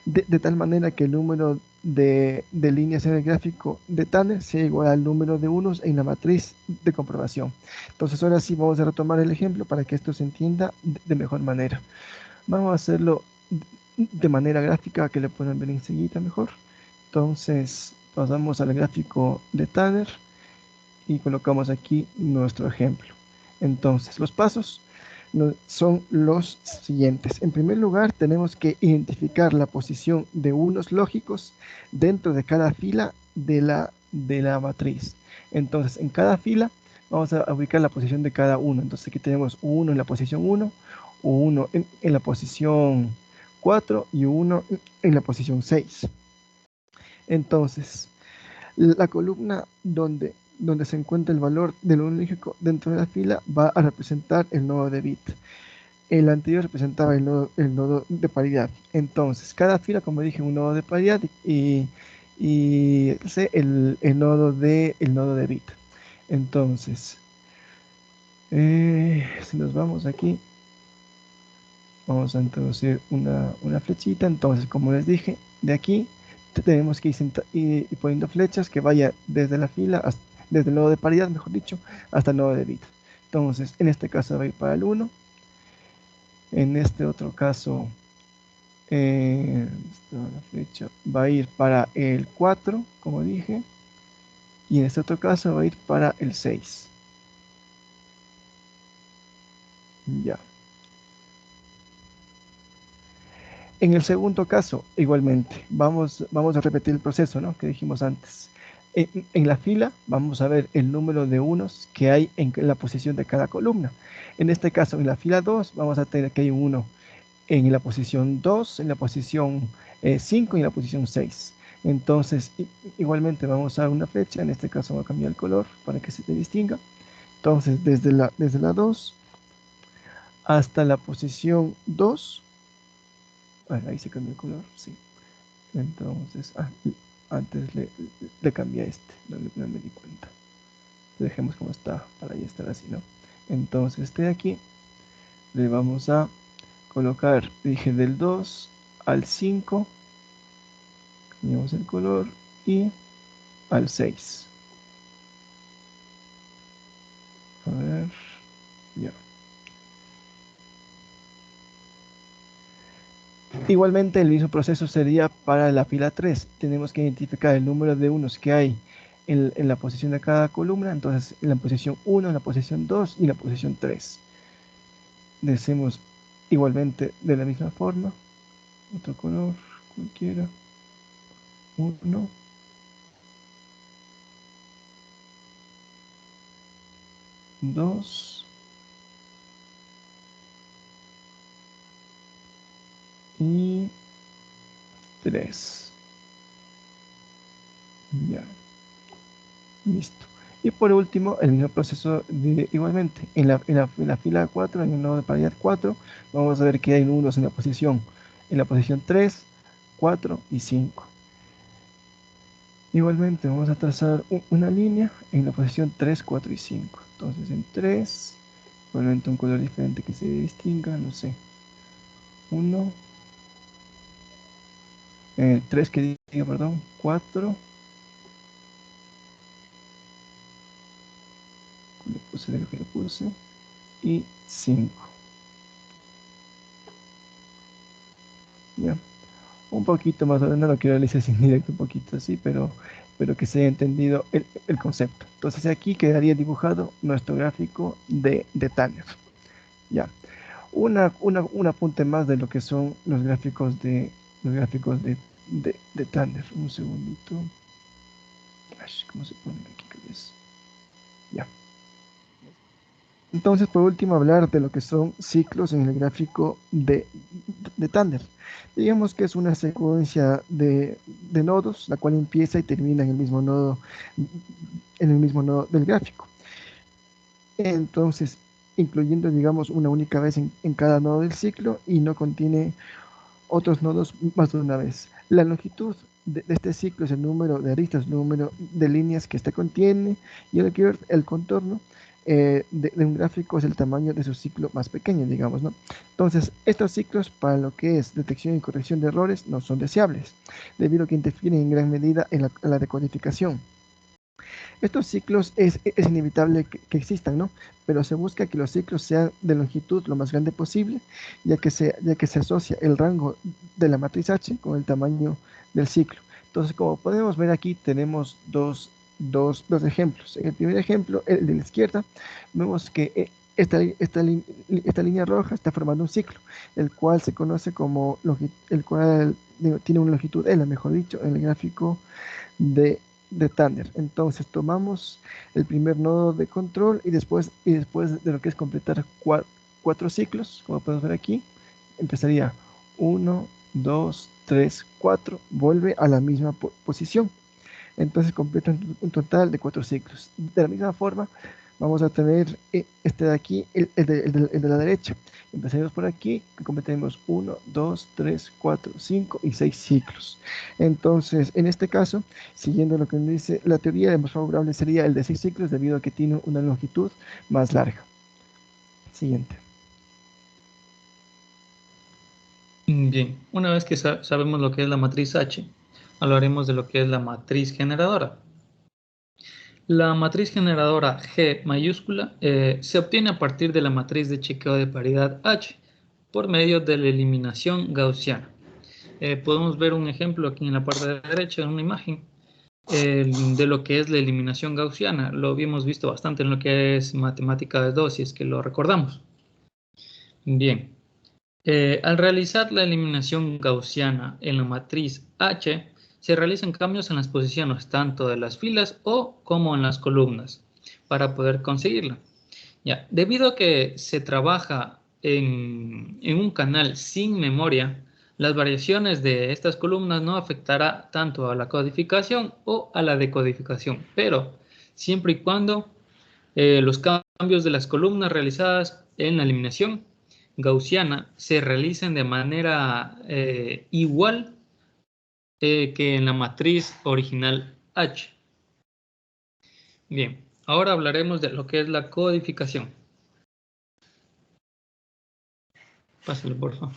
de tal manera que el número de líneas en el gráfico de Tanner sea igual al número de unos en la matriz de comprobación. Entonces, ahora sí vamos a retomar el ejemplo para que esto se entienda de mejor manera. Vamos a hacerlo de manera gráfica, que le pueden ver enseguida mejor. Entonces, pasamos al gráfico de Tanner y colocamos aquí nuestro ejemplo. Entonces, los pasos son los siguientes. En primer lugar, tenemos que identificar la posición de unos lógicos dentro de cada fila de la matriz. Entonces, en cada fila vamos a ubicar la posición de cada uno. Entonces, aquí tenemos 1 en la posición 1, 1 en la posición 4 y 1 en la posición 6. Entonces, la columna donde se encuentra el valor del nodo lógico dentro de la fila va a representar el nodo de bit. El anterior representaba el nodo de paridad. Entonces, cada fila, como dije, un nodo de paridad y el nodo de bit. Entonces, si nos vamos aquí, vamos a introducir una flechita. Entonces, como les dije, de aquí tenemos que ir poniendo flechas que vaya desde la fila desde el nodo de paridad, mejor dicho, hasta el nodo de bit. Entonces, en este caso va a ir para el 1. En este otro caso, la flecha va a ir para el 4, como dije. Y en este otro caso va a ir para el 6. Ya. En el segundo caso, igualmente, vamos a repetir el proceso, ¿no?, que dijimos antes. En la fila vamos a ver el número de unos que hay en la posición de cada columna. En este caso, en la fila 2, vamos a tener que hay un 1 en la posición 2, en la posición 5 y en la posición 6. Entonces, igualmente vamos a dar una flecha. En este caso voy a cambiar el color para que se te distinga. Entonces, desde la 2 hasta la posición 2. Ahí se cambió el color, sí. Entonces, antes le cambié no me di cuenta. Dejemos como está para ya estar así, ¿no? Entonces, este de aquí le vamos a colocar, dije, del 2 al 5, cambiamos el color, y al 6. A ver, ya. Igualmente el mismo proceso sería para la fila 3. Tenemos que identificar el número de unos que hay en la posición de cada columna. Entonces en la posición 1, en la posición 2 y en la posición 3. Decimos igualmente de la misma forma. Otro color, cualquiera. 1. 2. Y 3. Ya. Listo. Y por último, el mismo proceso igualmente. En la fila 4, en el nodo de paridad 4, vamos a ver que hay números en la posición 3, 4 y 5. Igualmente vamos a trazar una línea en la posición 3, 4 y 5. Entonces en 3, igualmente un color diferente que se distinga, no sé. 1. 3 que diga, perdón, 4. Le puse de lo que le puse. Y 5. Ya. Un poquito más ordenado, no quiero realizar sin directo, un poquito así, pero que se haya entendido el concepto. Entonces aquí quedaría dibujado nuestro gráfico de Tanner. Ya. Un apunte más de lo que son los gráficos de Tanner. Un segundito. ¿Cómo se pone aquí? Ya. Entonces, por último, hablar de lo que son ciclos en el gráfico de Tanner. Digamos que es una secuencia de nodos, la cual empieza y termina en el mismo nodo del gráfico. Entonces, incluyendo, digamos, una única vez en cada nodo del ciclo y no contiene otros nodos más de una vez. La longitud de este ciclo es el número de aristas, el número de líneas que este contiene, y el contorno de un gráfico es el tamaño de su ciclo más pequeño, digamos, ¿no? Entonces, estos ciclos para lo que es detección y corrección de errores no son deseables, debido a que interfieren en gran medida en la decodificación. Estos ciclos es inevitable que existan, ¿no? Pero se busca que los ciclos sean de longitud lo más grande posible, ya que se asocia el rango de la matriz H con el tamaño del ciclo. Entonces, como podemos ver aquí, tenemos dos ejemplos. En el primer ejemplo, el de la izquierda, vemos que esta línea roja está formando un ciclo, el cual se conoce como, el cual tiene una longitud L, mejor dicho, en el gráfico de Tanner. Entonces tomamos el primer nodo de control y después de lo que es completar 4 ciclos, como podemos ver aquí, empezaría 1, 2, 3, 4, vuelve a la misma posición. Entonces completa un total de 4 ciclos. De la misma forma, vamos a tener este de aquí, el de la derecha. Empezaremos por aquí, que completaremos 1, 2, 3, 4, 5 y 6 ciclos. Entonces, en este caso, siguiendo lo que nos dice la teoría, el más favorable sería el de 6 ciclos debido a que tiene una longitud más larga. Siguiente. Bien, una vez que sabemos lo que es la matriz H, hablaremos de lo que es la matriz generadora. La matriz generadora G mayúscula se obtiene a partir de la matriz de chequeo de paridad H por medio de la eliminación gaussiana. Podemos ver un ejemplo aquí en la parte de derecha en una imagen de lo que es la eliminación gaussiana. Lo habíamos visto bastante en lo que es matemática 2, si es que lo recordamos. Bien. Al realizar la eliminación gaussiana en la matriz H, se realizan cambios en las posiciones tanto de las filas como en las columnas para poder conseguirla. Ya, debido a que se trabaja en un canal sin memoria, las variaciones de estas columnas no afectará tanto a la codificación o a la decodificación, pero siempre y cuando los cambios de las columnas realizadas en la eliminación gaussiana se realicen de manera igual que en la matriz original H. Bien, ahora hablaremos de lo que es la codificación. Pásale, por favor.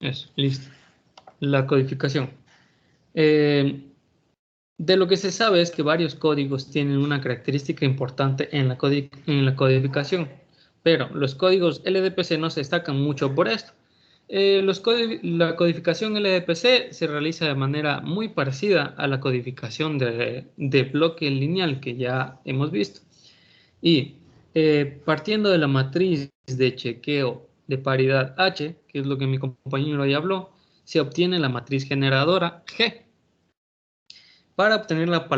Eso, listo. La codificación. De lo que se sabe es que varios códigos tienen una característica importante en la codificación, pero los códigos LDPC no se destacan mucho por esto. La codificación LDPC se realiza de manera muy parecida a la codificación de bloque lineal que ya hemos visto. Y partiendo de la matriz de chequeo de paridad H, que es lo que mi compañero ya habló, se obtiene la matriz generadora G. Para obtener la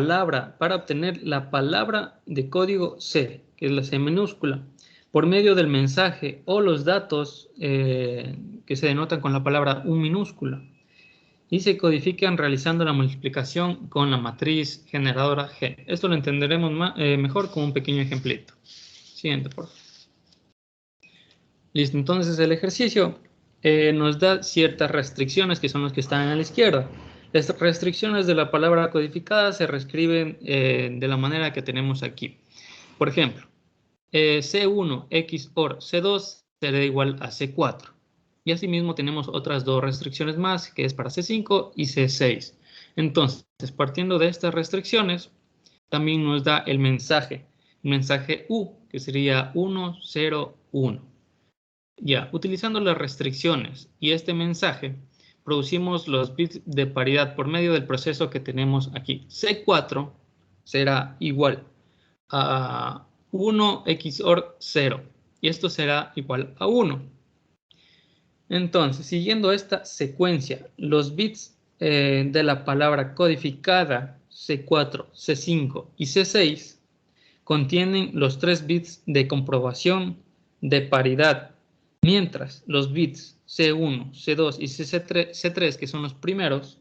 palabra de código C, que es la C minúscula, por medio del mensaje o los datos que se denotan con la palabra U minúscula, y se codifican realizando la multiplicación con la matriz generadora G. Esto lo entenderemos mejor con un pequeño ejemplito. Siguiente, por favor. Listo, entonces el ejercicio nos da ciertas restricciones que son las que están a la izquierda. Las restricciones de la palabra codificada se reescriben de la manera que tenemos aquí. Por ejemplo, C1 XOR C2 será igual a C4. Y asimismo tenemos otras dos restricciones más, que es para C5 y C6. Entonces, partiendo de estas restricciones, también nos da el mensaje U, que sería 1, 0, 1. Ya, utilizando las restricciones y este mensaje, producimos los bits de paridad por medio del proceso que tenemos aquí. C4 será igual a 1 XOR 0. Y esto será igual a 1. Entonces, siguiendo esta secuencia, los bits de la palabra codificada C4, C5 y C6 contienen los 3 bits de comprobación de paridad, mientras los bits C1, C2 y C3, que son los primeros,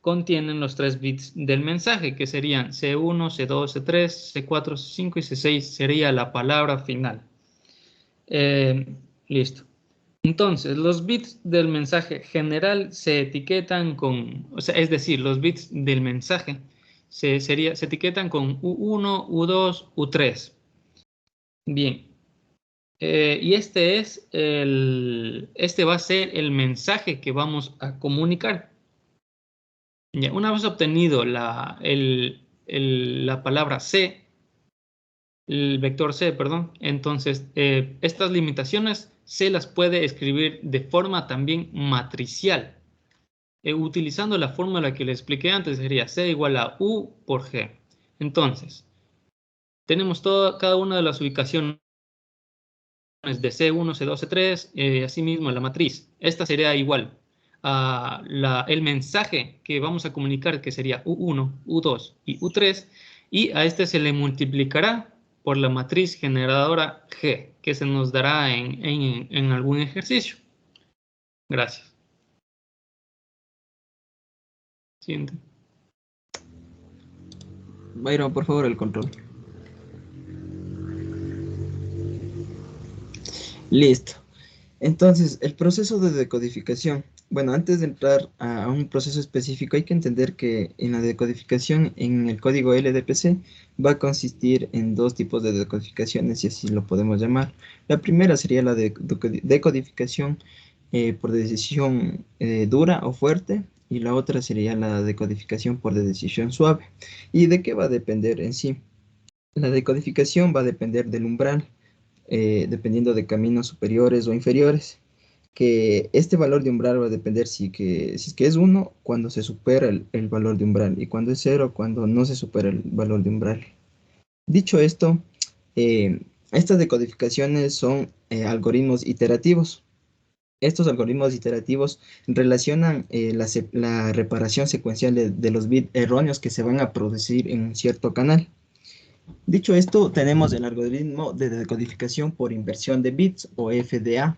contienen los 3 bits del mensaje, que serían C1, C2, C3, C4, C5 y C6, sería la palabra final. Listo. Entonces, los bits del mensaje general se etiquetan con, es decir, los bits del mensaje se etiquetan con U1, U2, U3. Bien. Y este va a ser el mensaje que vamos a comunicar. Ya, una vez obtenido la palabra C, el vector C, perdón, entonces estas limitaciones se las puede escribir de forma también matricial. Utilizando la fórmula que le expliqué antes, sería C igual a U por G. Entonces, tenemos cada una de las ubicaciones de C1, C2, C3, asimismo la matriz. Esta sería igual a el mensaje que vamos a comunicar, que sería U1, U2 y U3, y a este se le multiplicará por la matriz generadora G, que se nos dará en algún ejercicio. Gracias. Siguiente. Byron, por favor, el control. Listo. Entonces, el proceso de decodificación. Bueno, antes de entrar a un proceso específico, hay que entender que en la decodificación, en el código LDPC, va a consistir en dos tipos de decodificaciones, y así lo podemos llamar. La primera sería la decodificación por decisión dura o fuerte, y la otra sería la decodificación por decisión suave. ¿Y de qué va a depender en sí? La decodificación va a depender del umbral, dependiendo de caminos superiores o inferiores. Que este valor de umbral va a depender si es que es 1 cuando se supera el valor de umbral, y cuando es 0 cuando no se supera el valor de umbral. Dicho esto, estas decodificaciones son algoritmos iterativos. Estos algoritmos iterativos relacionan la reparación secuencial de los bits erróneos que se van a producir en un cierto canal. Dicho esto, tenemos el algoritmo de decodificación por inversión de bits, o FDA.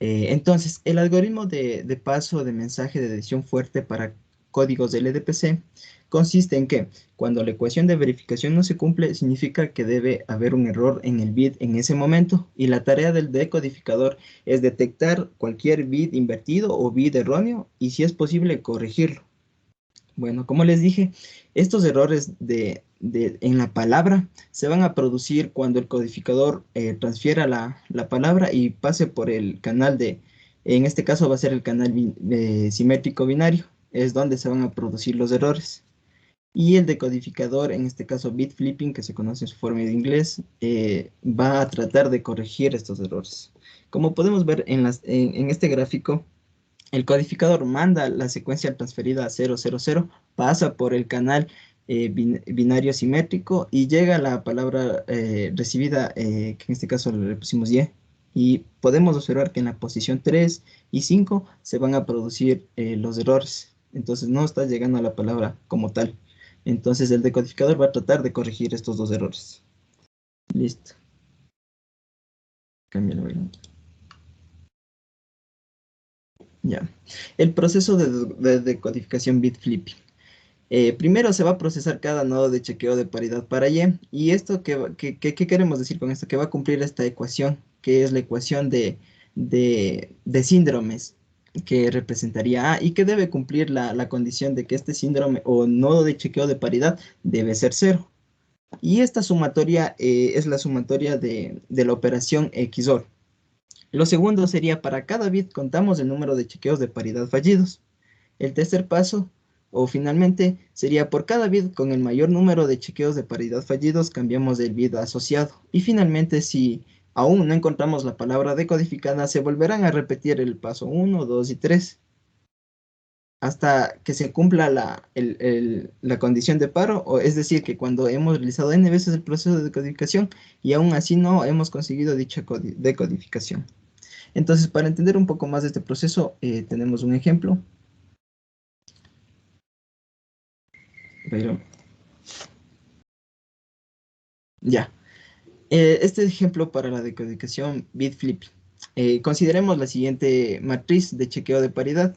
Entonces, el algoritmo de paso de mensaje de decisión fuerte para códigos de LDPC consiste en que cuando la ecuación de verificación no se cumple, significa que debe haber un error en el bit en ese momento, y la tarea del decodificador es detectar cualquier bit invertido o bit erróneo y, si es posible, corregirlo. Bueno, como les dije, estos errores en la palabra se van a producir cuando el codificador transfiera la palabra y pase por el canal de En este caso va a ser el canal simétrico binario, es donde se van a producir los errores. Y el decodificador, en este caso bit flipping, que se conoce en su forma de inglés, va a tratar de corregir estos errores. Como podemos ver en este gráfico, el codificador manda la secuencia transferida a 000, pasa por el canal binario simétrico y llega a la palabra recibida, que en este caso le pusimos Y. Y podemos observar que en la posición 3 y 5 se van a producir los errores. Entonces no está llegando a la palabra como tal. Entonces el decodificador va a tratar de corregir estos dos errores. Listo. Cámbialo. Ya. El proceso de decodificación bit flipping. Primero se va a procesar cada nodo de chequeo de paridad para Y. ¿Y esto qué queremos decir con esto? Que va a cumplir esta ecuación, que es la ecuación de síndromes, que representaría A, y que debe cumplir la condición de que este síndrome o nodo de chequeo de paridad debe ser 0. Y esta sumatoria es la sumatoria de la operación XOR. Lo segundo sería, para cada bit contamos el número de chequeos de paridad fallidos. El tercer paso, o finalmente, sería por cada bit con el mayor número de chequeos de paridad fallidos, cambiamos el bit asociado. Y finalmente, si aún no encontramos la palabra decodificada, se volverán a repetir el paso 1, 2 y 3. Hasta que se cumpla la condición de paro, o es decir, que cuando hemos realizado n veces el proceso de decodificación y aún así no hemos conseguido dicha decodificación. Entonces, para entender un poco más de este proceso, tenemos un ejemplo. Pero ya. Este ejemplo para la decodificación bit flipping. Consideremos la siguiente matriz de chequeo de paridad,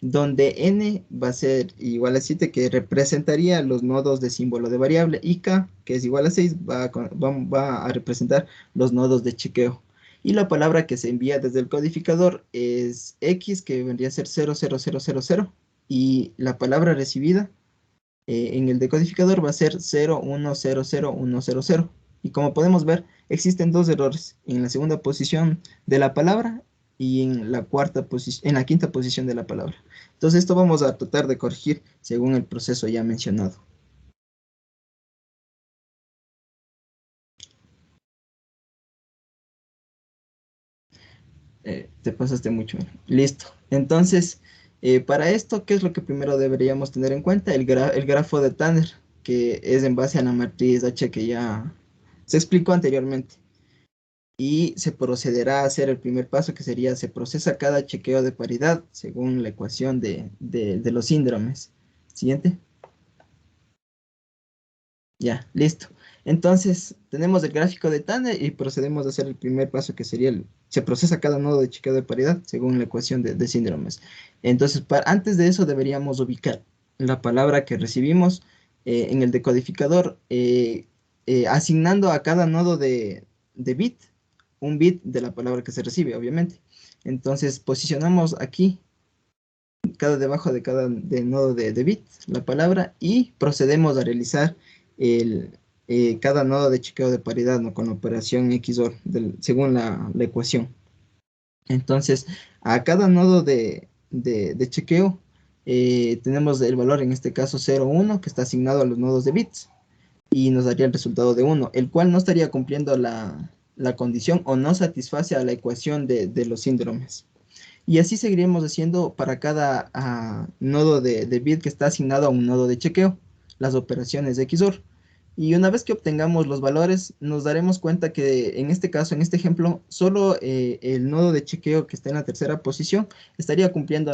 donde n va a ser igual a 7, que representaría los nodos de símbolo de variable, y k, que es igual a 6, va a representar los nodos de chequeo. Y la palabra que se envía desde el codificador es x, que vendría a ser 00000, y la palabra recibida en el decodificador va a ser 0100100. Y como podemos ver, existen dos errores en la segunda posición de la palabra y en la quinta posición de la palabra. Entonces esto vamos a tratar de corregir según el proceso ya mencionado. Te pasaste mucho. Listo. Entonces, para esto, ¿qué es lo que primero deberíamos tener en cuenta? El grafo de Tanner, que es en base a la matriz H que ya se explicó anteriormente. Y se procederá a hacer el primer paso, que sería, se procesa cada chequeo de paridad según la ecuación de los síndromes. Siguiente. Ya, listo. Entonces, tenemos el gráfico de Tanner y procedemos a hacer el primer paso, que sería se procesa cada nodo de chequeo de paridad según la ecuación de síndromes. Entonces, antes de eso deberíamos ubicar la palabra que recibimos en el decodificador, asignando a cada nodo de bit un bit de la palabra que se recibe, obviamente. Entonces, posicionamos aquí debajo de cada nodo de bit la palabra y procedemos a realizar cada nodo de chequeo de paridad, ¿no? Con la operación XOR según la ecuación. Entonces, a cada nodo de chequeo tenemos el valor, en este caso 0, 1, que está asignado a los nodos de bits, y nos daría el resultado de 1, el cual no estaría cumpliendo la condición o no satisface a la ecuación de los síndromes. Y así seguiremos haciendo para cada nodo de bit que está asignado a un nodo de chequeo, las operaciones de XOR. Y una vez que obtengamos los valores, nos daremos cuenta que en este caso, en este ejemplo, solo el nodo de chequeo que está en la tercera posición estaría cumpliendo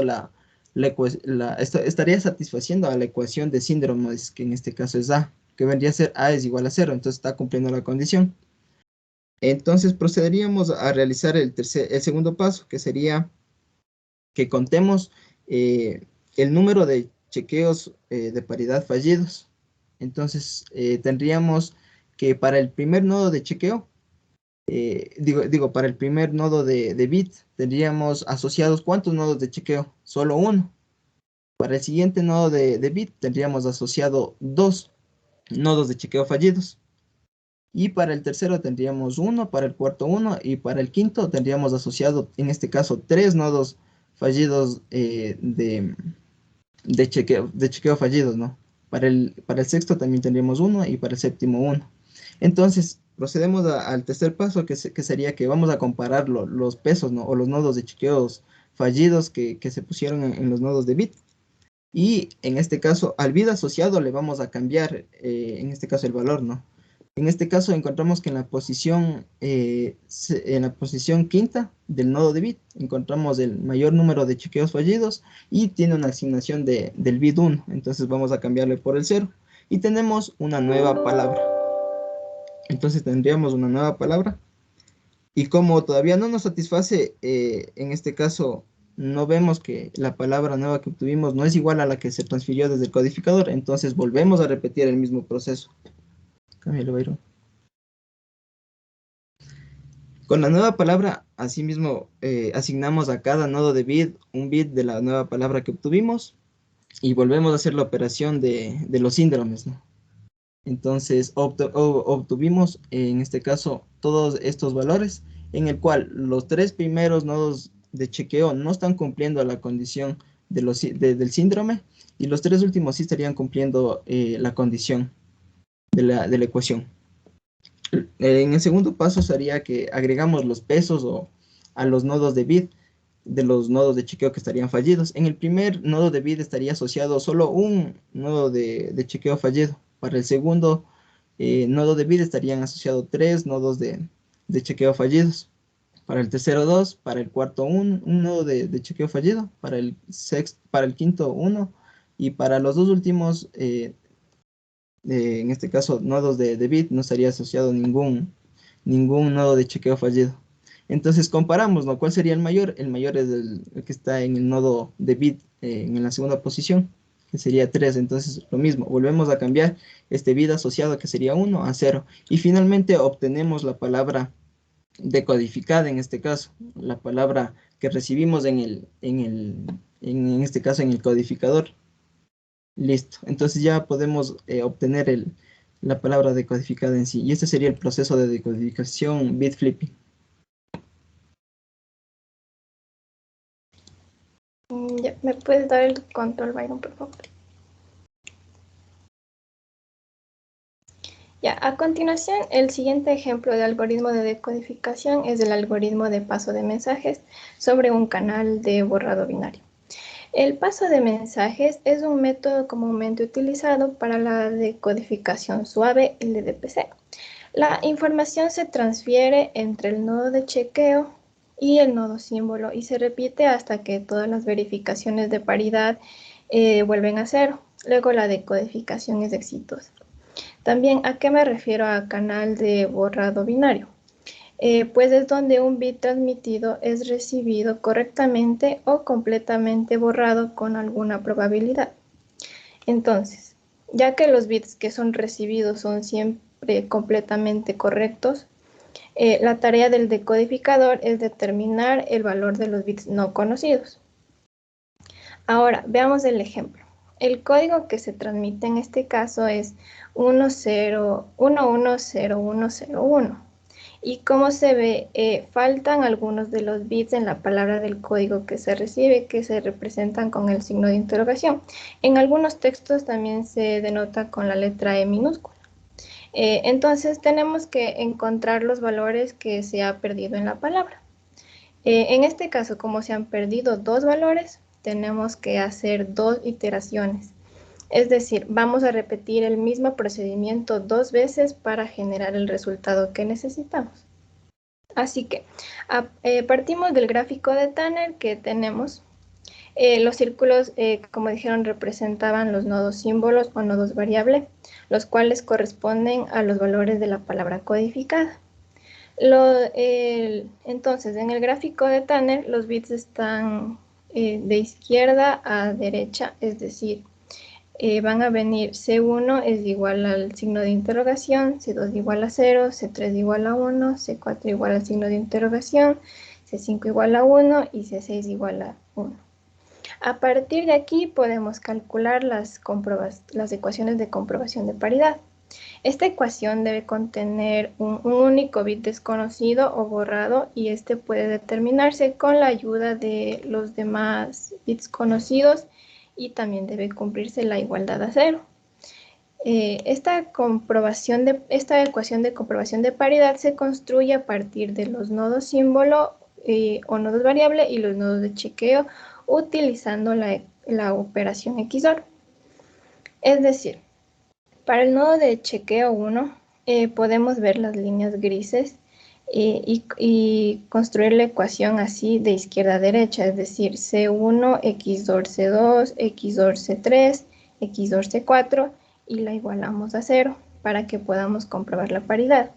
estaría satisfaciendo a la ecuación de síndromes, que en este caso es A, que vendría a ser A es igual a 0, entonces está cumpliendo la condición. Entonces procederíamos a realizar el segundo paso, que sería que contemos el número de chequeos de paridad fallidos. Entonces tendríamos que para el primer nodo de chequeo, para el primer nodo de bit, tendríamos asociados ¿cuántos nodos de chequeo? Solo uno. Para el siguiente nodo de bit tendríamos asociado 2 nodos de chequeo fallidos. Y para el tercero tendríamos 1, para el cuarto 1 y para el quinto tendríamos asociado, en este caso, 3 nodos fallidos de chequeo fallidos, ¿no? Para el sexto también tendríamos 1 y para el séptimo 1. Entonces, procedemos al tercer paso, que sería que vamos a comparar los pesos, ¿no? O los nodos de chequeos fallidos que se pusieron en los nodos de bit. Y en este caso, al bit asociado le vamos a cambiar, en este caso, el valor, ¿no? En este caso encontramos que en la posición quinta del nodo de bit encontramos el mayor número de chequeos fallidos y tiene una asignación del bit 1. Entonces vamos a cambiarle por el 0 y tenemos una nueva palabra. Entonces tendríamos una nueva palabra y como todavía no nos satisface, en este caso no vemos que la palabra nueva que obtuvimos no es igual a la que se transfirió desde el codificador, entonces volvemos a repetir el mismo proceso. Cámbialo, Byron. Con la nueva palabra, asimismo, asignamos a cada nodo de bit un bit de la nueva palabra que obtuvimos y volvemos a hacer la operación de los síndromes, ¿no? Entonces, obtuvimos, en este caso, todos estos valores, en el cual los 3 primeros nodos de chequeo no están cumpliendo la condición del síndrome y los 3 últimos sí estarían cumpliendo la condición de la ecuación. En el segundo paso sería que agregamos los pesos a los nodos de bit de los nodos de chequeo que estarían fallidos. En el primer nodo de bit estaría asociado solo un nodo de chequeo fallido. Para el segundo nodo de bit estarían asociados 3 nodos de chequeo fallidos. Para el tercero 2, para el cuarto un nodo de chequeo fallido, para el quinto 1 y para los dos últimos en este caso nodos de bit no estaría asociado ningún nodo de chequeo fallido. Entonces comparamos, ¿no? ¿Cuál sería el mayor? El mayor es el que está en el nodo de bit en la segunda posición, que sería 3. Entonces lo mismo, volvemos a cambiar este bit asociado que sería 1 a 0 y finalmente obtenemos la palabra decodificada, en este caso la palabra que recibimos en este caso en el codificador. Listo, entonces ya podemos obtener la palabra decodificada en sí. Y este sería el proceso de decodificación bit flipping. Ya, ¿me puedes dar el control, Byron, por favor? Ya, a continuación, el siguiente ejemplo de algoritmo de decodificación es el algoritmo de paso de mensajes sobre un canal de borrado binario. El paso de mensajes es un método comúnmente utilizado para la decodificación suave LDPC. La información se transfiere entre el nodo de chequeo y el nodo símbolo y se repite hasta que todas las verificaciones de paridad vuelven a cero. Luego la decodificación es exitosa. También, ¿a qué me refiero a canal de borrado binario? Pues es donde un bit transmitido es recibido correctamente o completamente borrado con alguna probabilidad. Entonces, ya que los bits que son recibidos son siempre completamente correctos, la tarea del decodificador es determinar el valor de los bits no conocidos. Ahora, veamos el ejemplo. El código que se transmite en este caso es 110101. Y como se ve, faltan algunos de los bits en la palabra del código que se recibe, que se representan con el signo de interrogación. En algunos textos también se denota con la letra E minúscula. Entonces tenemos que encontrar los valores que se ha perdido en la palabra. En este caso, como se han perdido 2 valores, tenemos que hacer 2 iteraciones. Es decir, vamos a repetir el mismo procedimiento 2 veces para generar el resultado que necesitamos. Así que partimos del gráfico de Tanner que tenemos. Los círculos, como dijeron, representaban los nodos símbolos o nodos variable, los cuales corresponden a los valores de la palabra codificada. Entonces, en el gráfico de Tanner, los bits están de izquierda a derecha, es decir, van a venir C1 es igual al signo de interrogación, C2 igual a 0, C3 igual a 1, C4 igual al signo de interrogación, C5 igual a 1 y C6 igual a 1. A partir de aquí podemos calcular las ecuaciones de comprobación de paridad. Esta ecuación debe contener un único bit desconocido o borrado y este puede determinarse con la ayuda de los demás bits conocidos y también debe cumplirse la igualdad a 0. Esta ecuación de comprobación de paridad se construye a partir de los nodos símbolo o nodos variable y los nodos de chequeo utilizando la operación XOR. Es decir, para el nodo de chequeo 1 podemos ver las líneas grises y construir la ecuación así de izquierda a derecha, es decir, C1, XOR C2, XOR C3, XOR C4 y la igualamos a 0 para que podamos comprobar la paridad.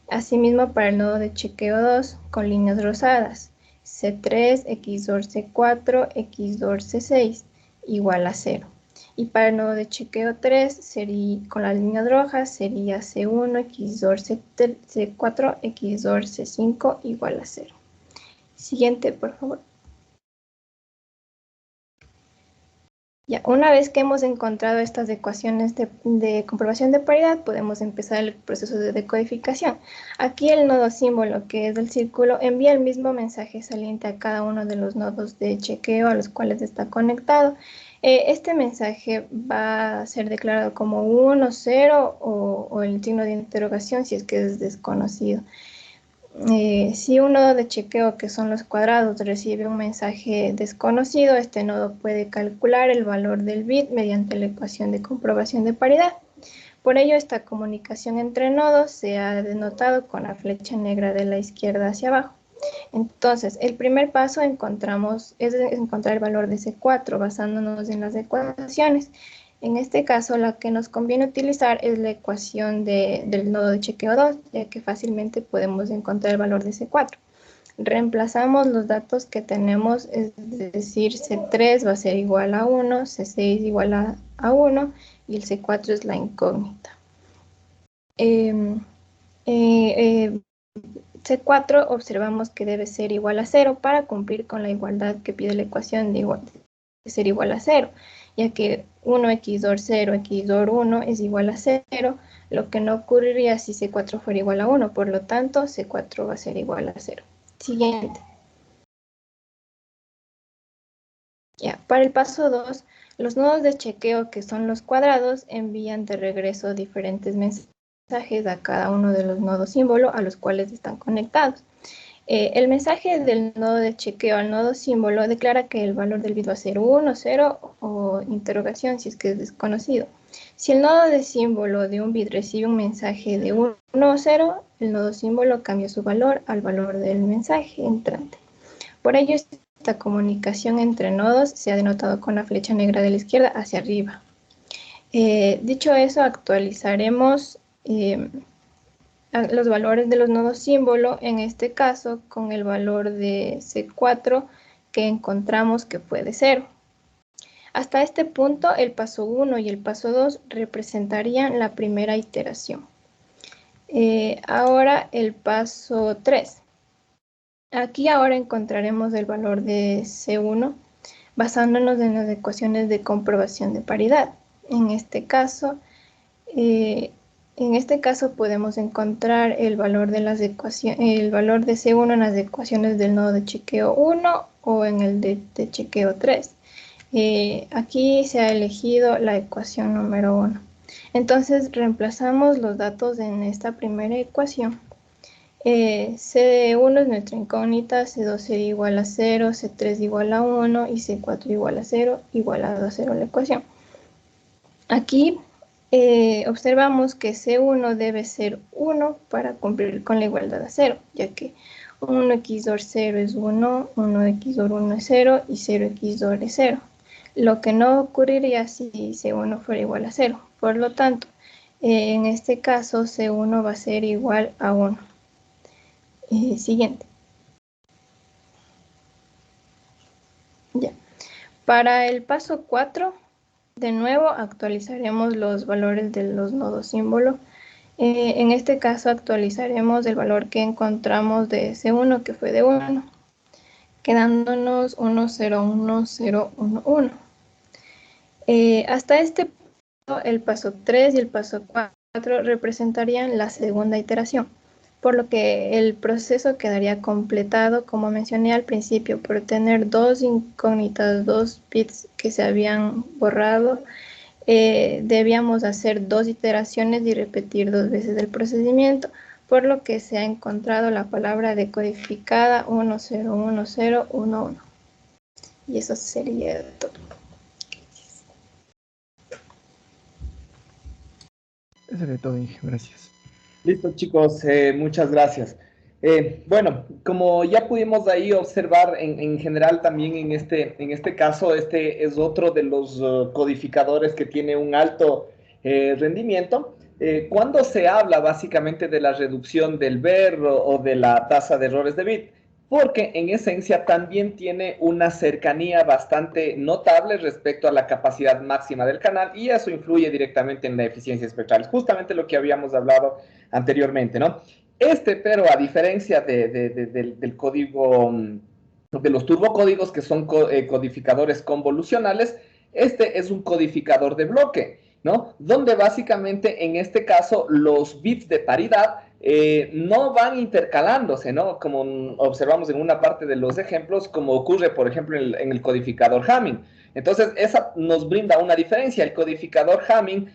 Asimismo para el nodo de chequeo 2 con líneas rosadas, C3, XOR C4, XOR C6 igual a 0. Y para el nodo de chequeo 3, con las líneas rojas, sería C1, XOR C4, XOR C5 igual a 0. Siguiente, por favor. Ya, una vez que hemos encontrado estas ecuaciones de comprobación de paridad, podemos empezar el proceso de decodificación. Aquí el nodo símbolo, que es del círculo, envía el mismo mensaje saliente a cada uno de los nodos de chequeo a los cuales está conectado. Este mensaje va a ser declarado como 1, 0 o el signo de interrogación si es que es desconocido. Si un nodo de chequeo, que son los cuadrados, recibe un mensaje desconocido, este nodo puede calcular el valor del bit mediante la ecuación de comprobación de paridad. Por ello, esta comunicación entre nodos se ha denotado con la flecha negra de la izquierda hacia abajo. Entonces, el primer paso es encontrar el valor de C4 basándonos en las ecuaciones. En este caso, la que nos conviene utilizar es la ecuación del nodo de chequeo 2, ya que fácilmente podemos encontrar el valor de C4. Reemplazamos los datos que tenemos, es decir, C3 va a ser igual a 1, C6 igual a 1 y el C4 es la incógnita. C4 observamos que debe ser igual a 0 para cumplir con la igualdad que pide la ecuación de ser igual a 0, ya que 1 XOR 0 XOR 1 es igual a 0, lo que no ocurriría si C4 fuera igual a 1, por lo tanto C4 va a ser igual a 0. Siguiente. Ya, para el paso 2, los nodos de chequeo, que son los cuadrados, envían de regreso diferentes mensajes a cada uno de los nodos símbolo a los cuales están conectados. El mensaje del nodo de chequeo al nodo símbolo declara que el valor del bit va a ser 1, 0 o interrogación si es que es desconocido. Si el nodo de símbolo de un bit recibe un mensaje de 1 o 0, el nodo símbolo cambia su valor al valor del mensaje entrante. Por ello, esta comunicación entre nodos se ha denotado con la flecha negra de la izquierda hacia arriba. Dicho eso, actualizaremos los valores de los nodos símbolo, en este caso con el valor de C4 que encontramos que fue de 0. Hasta este punto el paso 1 y el paso 2 representarían la primera iteración. Ahora el paso 3. Aquí ahora encontraremos el valor de C1 basándonos en las ecuaciones de comprobación de paridad. En este caso podemos encontrar el valor de C1 en las ecuaciones del nodo de chequeo 1 o en el de chequeo 3. Aquí se ha elegido la ecuación número 1. Entonces reemplazamos los datos en esta primera ecuación. C1 es nuestra incógnita, C2 sería igual a 0, C3 igual a 1 y C4 igual a 0, igualado a 0 la ecuación. Aquí observamos que C1 debe ser 1 para cumplir con la igualdad a 0, ya que 1 XOR 0 es 1, 1 XOR 1 es 0 y 0 XOR es 0. Lo que no ocurriría si C1 fuera igual a 0. Por lo tanto, en este caso C1 va a ser igual a 1. Siguiente. Ya. Para el paso 4, de nuevo actualizaremos los valores de los nodos símbolo. En este caso actualizaremos el valor que encontramos de C1, que fue de 1, quedándonos 1, 0, 1, 0, 1, 1. Hasta este punto, el paso 3 y el paso 4 representarían la segunda iteración, por lo que el proceso quedaría completado, como mencioné al principio, por tener dos incógnitas, dos bits que se habían borrado. Debíamos hacer dos iteraciones y repetir dos veces el procedimiento, por lo que se ha encontrado la palabra decodificada 101011. Y eso sería todo. Eso sería todo, Inge. Gracias. Listo, chicos, muchas gracias. Bueno, como ya pudimos ahí observar en general también en este caso, este es otro de los codificadores que tiene un alto rendimiento. Cuando se habla básicamente de la reducción del VER o de la tasa de errores de bit, porque en esencia también tiene una cercanía bastante notable respecto a la capacidad máxima del canal y eso influye directamente en la eficiencia espectral. Es justamente lo que habíamos hablado anteriormente, ¿no? Pero a diferencia del código, de los turbocódigos que son codificadores convolucionales, este es un codificador de bloque, ¿no? Donde básicamente en este caso los bits de paridad no van intercalándose, ¿no? Como observamos en una parte de los ejemplos, como ocurre, por ejemplo, en el codificador Hamming. Entonces, esa nos brinda una diferencia. El codificador Hamming,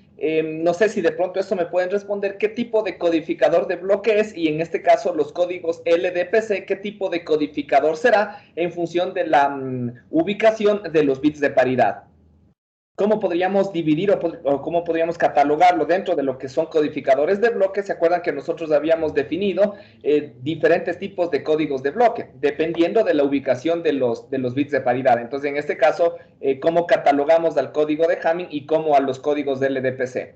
no sé si de pronto eso me pueden responder, ¿qué tipo de codificador de bloque es? Y en este caso, los códigos LDPC, ¿qué tipo de codificador será en función de la ubicación de los bits de paridad? ¿Cómo podríamos dividir o cómo podríamos catalogarlo dentro de lo que son codificadores de bloque? ¿Se acuerdan que nosotros habíamos definido diferentes tipos de códigos de bloque, dependiendo de la ubicación de los bits de paridad? Entonces, en este caso, ¿cómo catalogamos al código de Hamming y cómo a los códigos de LDPC?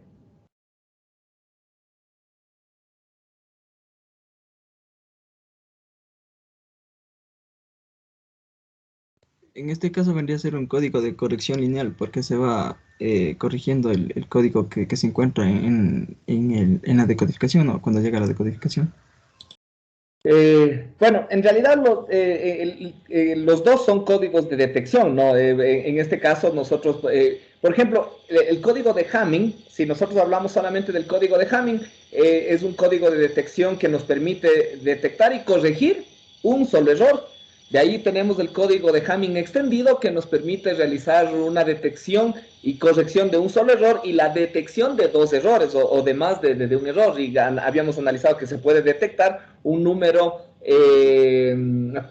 En este caso vendría a ser un código de corrección lineal, porque se va corrigiendo el código que se encuentra en la decodificación o cuando llega a la decodificación. Bueno, en realidad los dos son códigos de detección, ¿no? En este caso nosotros, por ejemplo, el código de Hamming, si nosotros hablamos solamente del código de Hamming, es un código de detección que nos permite detectar y corregir un solo error. De ahí tenemos el código de Hamming extendido que nos permite realizar una detección y corrección de un solo error y la detección de dos errores o de más de un error. Y habíamos analizado que se puede detectar un número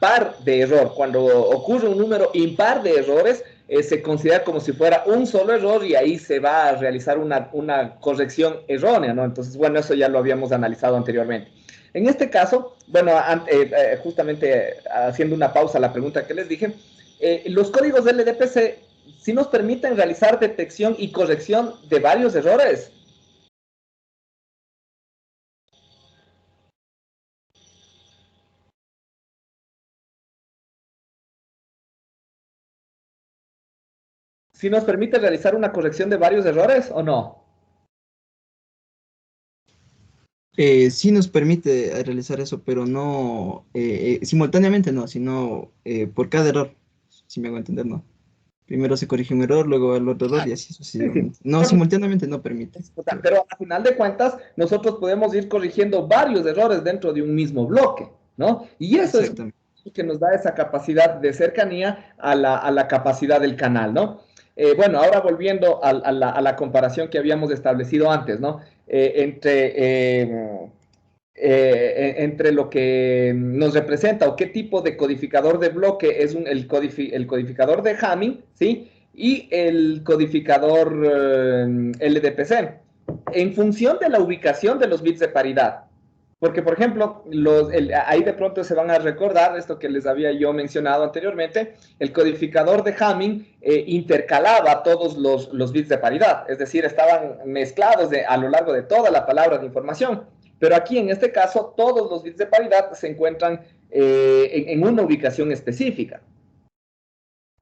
par de error. Cuando ocurre un número impar de errores, se considera como si fuera un solo error y ahí se va a realizar una corrección errónea, ¿no? Entonces, bueno, eso ya lo habíamos analizado anteriormente. En este caso, bueno, justamente haciendo una pausa a la pregunta que les dije, los códigos de LDPC sí nos permiten realizar detección y corrección de varios errores. ¿Sí nos permite realizar una corrección de varios errores o no? Sí nos permite realizar eso, pero no simultáneamente no, sino por cada error, si me hago entender, no. Primero se corrige un error, luego el otro error y así sucesivamente. No, simultáneamente no permite. Pero a final de cuentas, nosotros podemos ir corrigiendo varios errores dentro de un mismo bloque, ¿no? Y eso es lo que nos da esa capacidad de cercanía a la capacidad del canal, ¿no? Bueno, ahora volviendo a la comparación que habíamos establecido antes, ¿no? Entre lo que nos representa o qué tipo de codificador de bloque es el codificador de Hamming, ¿sí? Y el codificador LDPC, en función de la ubicación de los bits de paridad. Porque, por ejemplo, ahí de pronto se van a recordar esto que les había yo mencionado anteriormente, el codificador de Hamming intercalaba todos los bits de paridad, es decir, estaban mezclados a lo largo de toda la palabra de información. Pero aquí, en este caso, todos los bits de paridad se encuentran en una ubicación específica.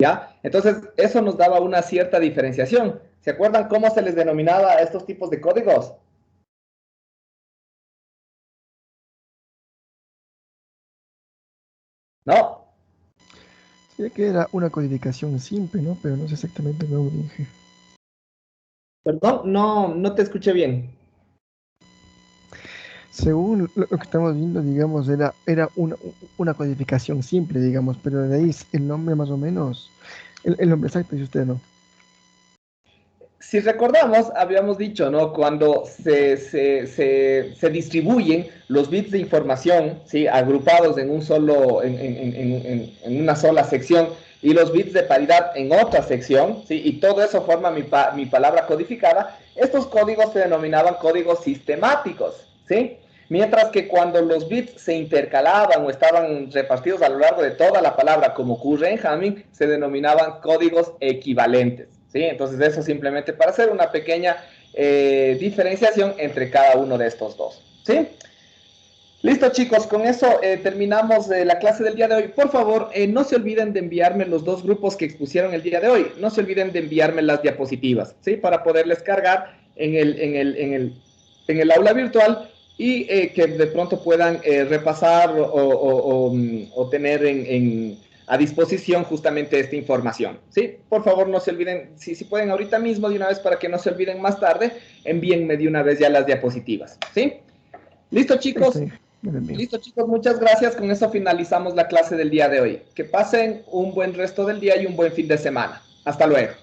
¿Ya? Entonces, eso nos daba una cierta diferenciación. ¿Se acuerdan cómo se les denominaba a estos tipos de códigos? No. Sí, que era una codificación simple, ¿no? Pero no sé exactamente cómo dije. Perdón, no te escuché bien. Según lo que estamos viendo, digamos, era una codificación simple, digamos, pero de ahí el nombre más o menos, el nombre exacto, dice usted, ¿no? Si recordamos, habíamos dicho, ¿no? Cuando se distribuyen los bits de información, ¿sí? Agrupados en un solo, en una sola sección, y los bits de paridad en otra sección, ¿sí? Y todo eso forma mi palabra codificada. Estos códigos se denominaban códigos sistemáticos, ¿sí? Mientras que cuando los bits se intercalaban o estaban repartidos a lo largo de toda la palabra, como ocurre en Hamming, se denominaban códigos equivalentes, ¿sí? Entonces eso simplemente para hacer una pequeña diferenciación entre cada uno de estos dos, ¿sí? Listo, chicos, con eso terminamos la clase del día de hoy. Por favor, no se olviden de enviarme los dos grupos que expusieron el día de hoy. No se olviden de enviarme las diapositivas, ¿sí? Para poderles cargar en el aula virtual y que de pronto puedan repasar o tener a disposición justamente esta información, ¿sí? Por favor, no se olviden, si pueden ahorita mismo de una vez para que no se olviden más tarde, envíenme de una vez ya las diapositivas, ¿sí? ¿Listo, chicos? Sí. Listo, chicos, muchas gracias. Con eso finalizamos la clase del día de hoy. Que pasen un buen resto del día y un buen fin de semana. Hasta luego.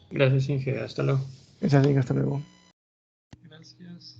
Gracias, Inge. Hasta luego. Hasta luego. Gracias.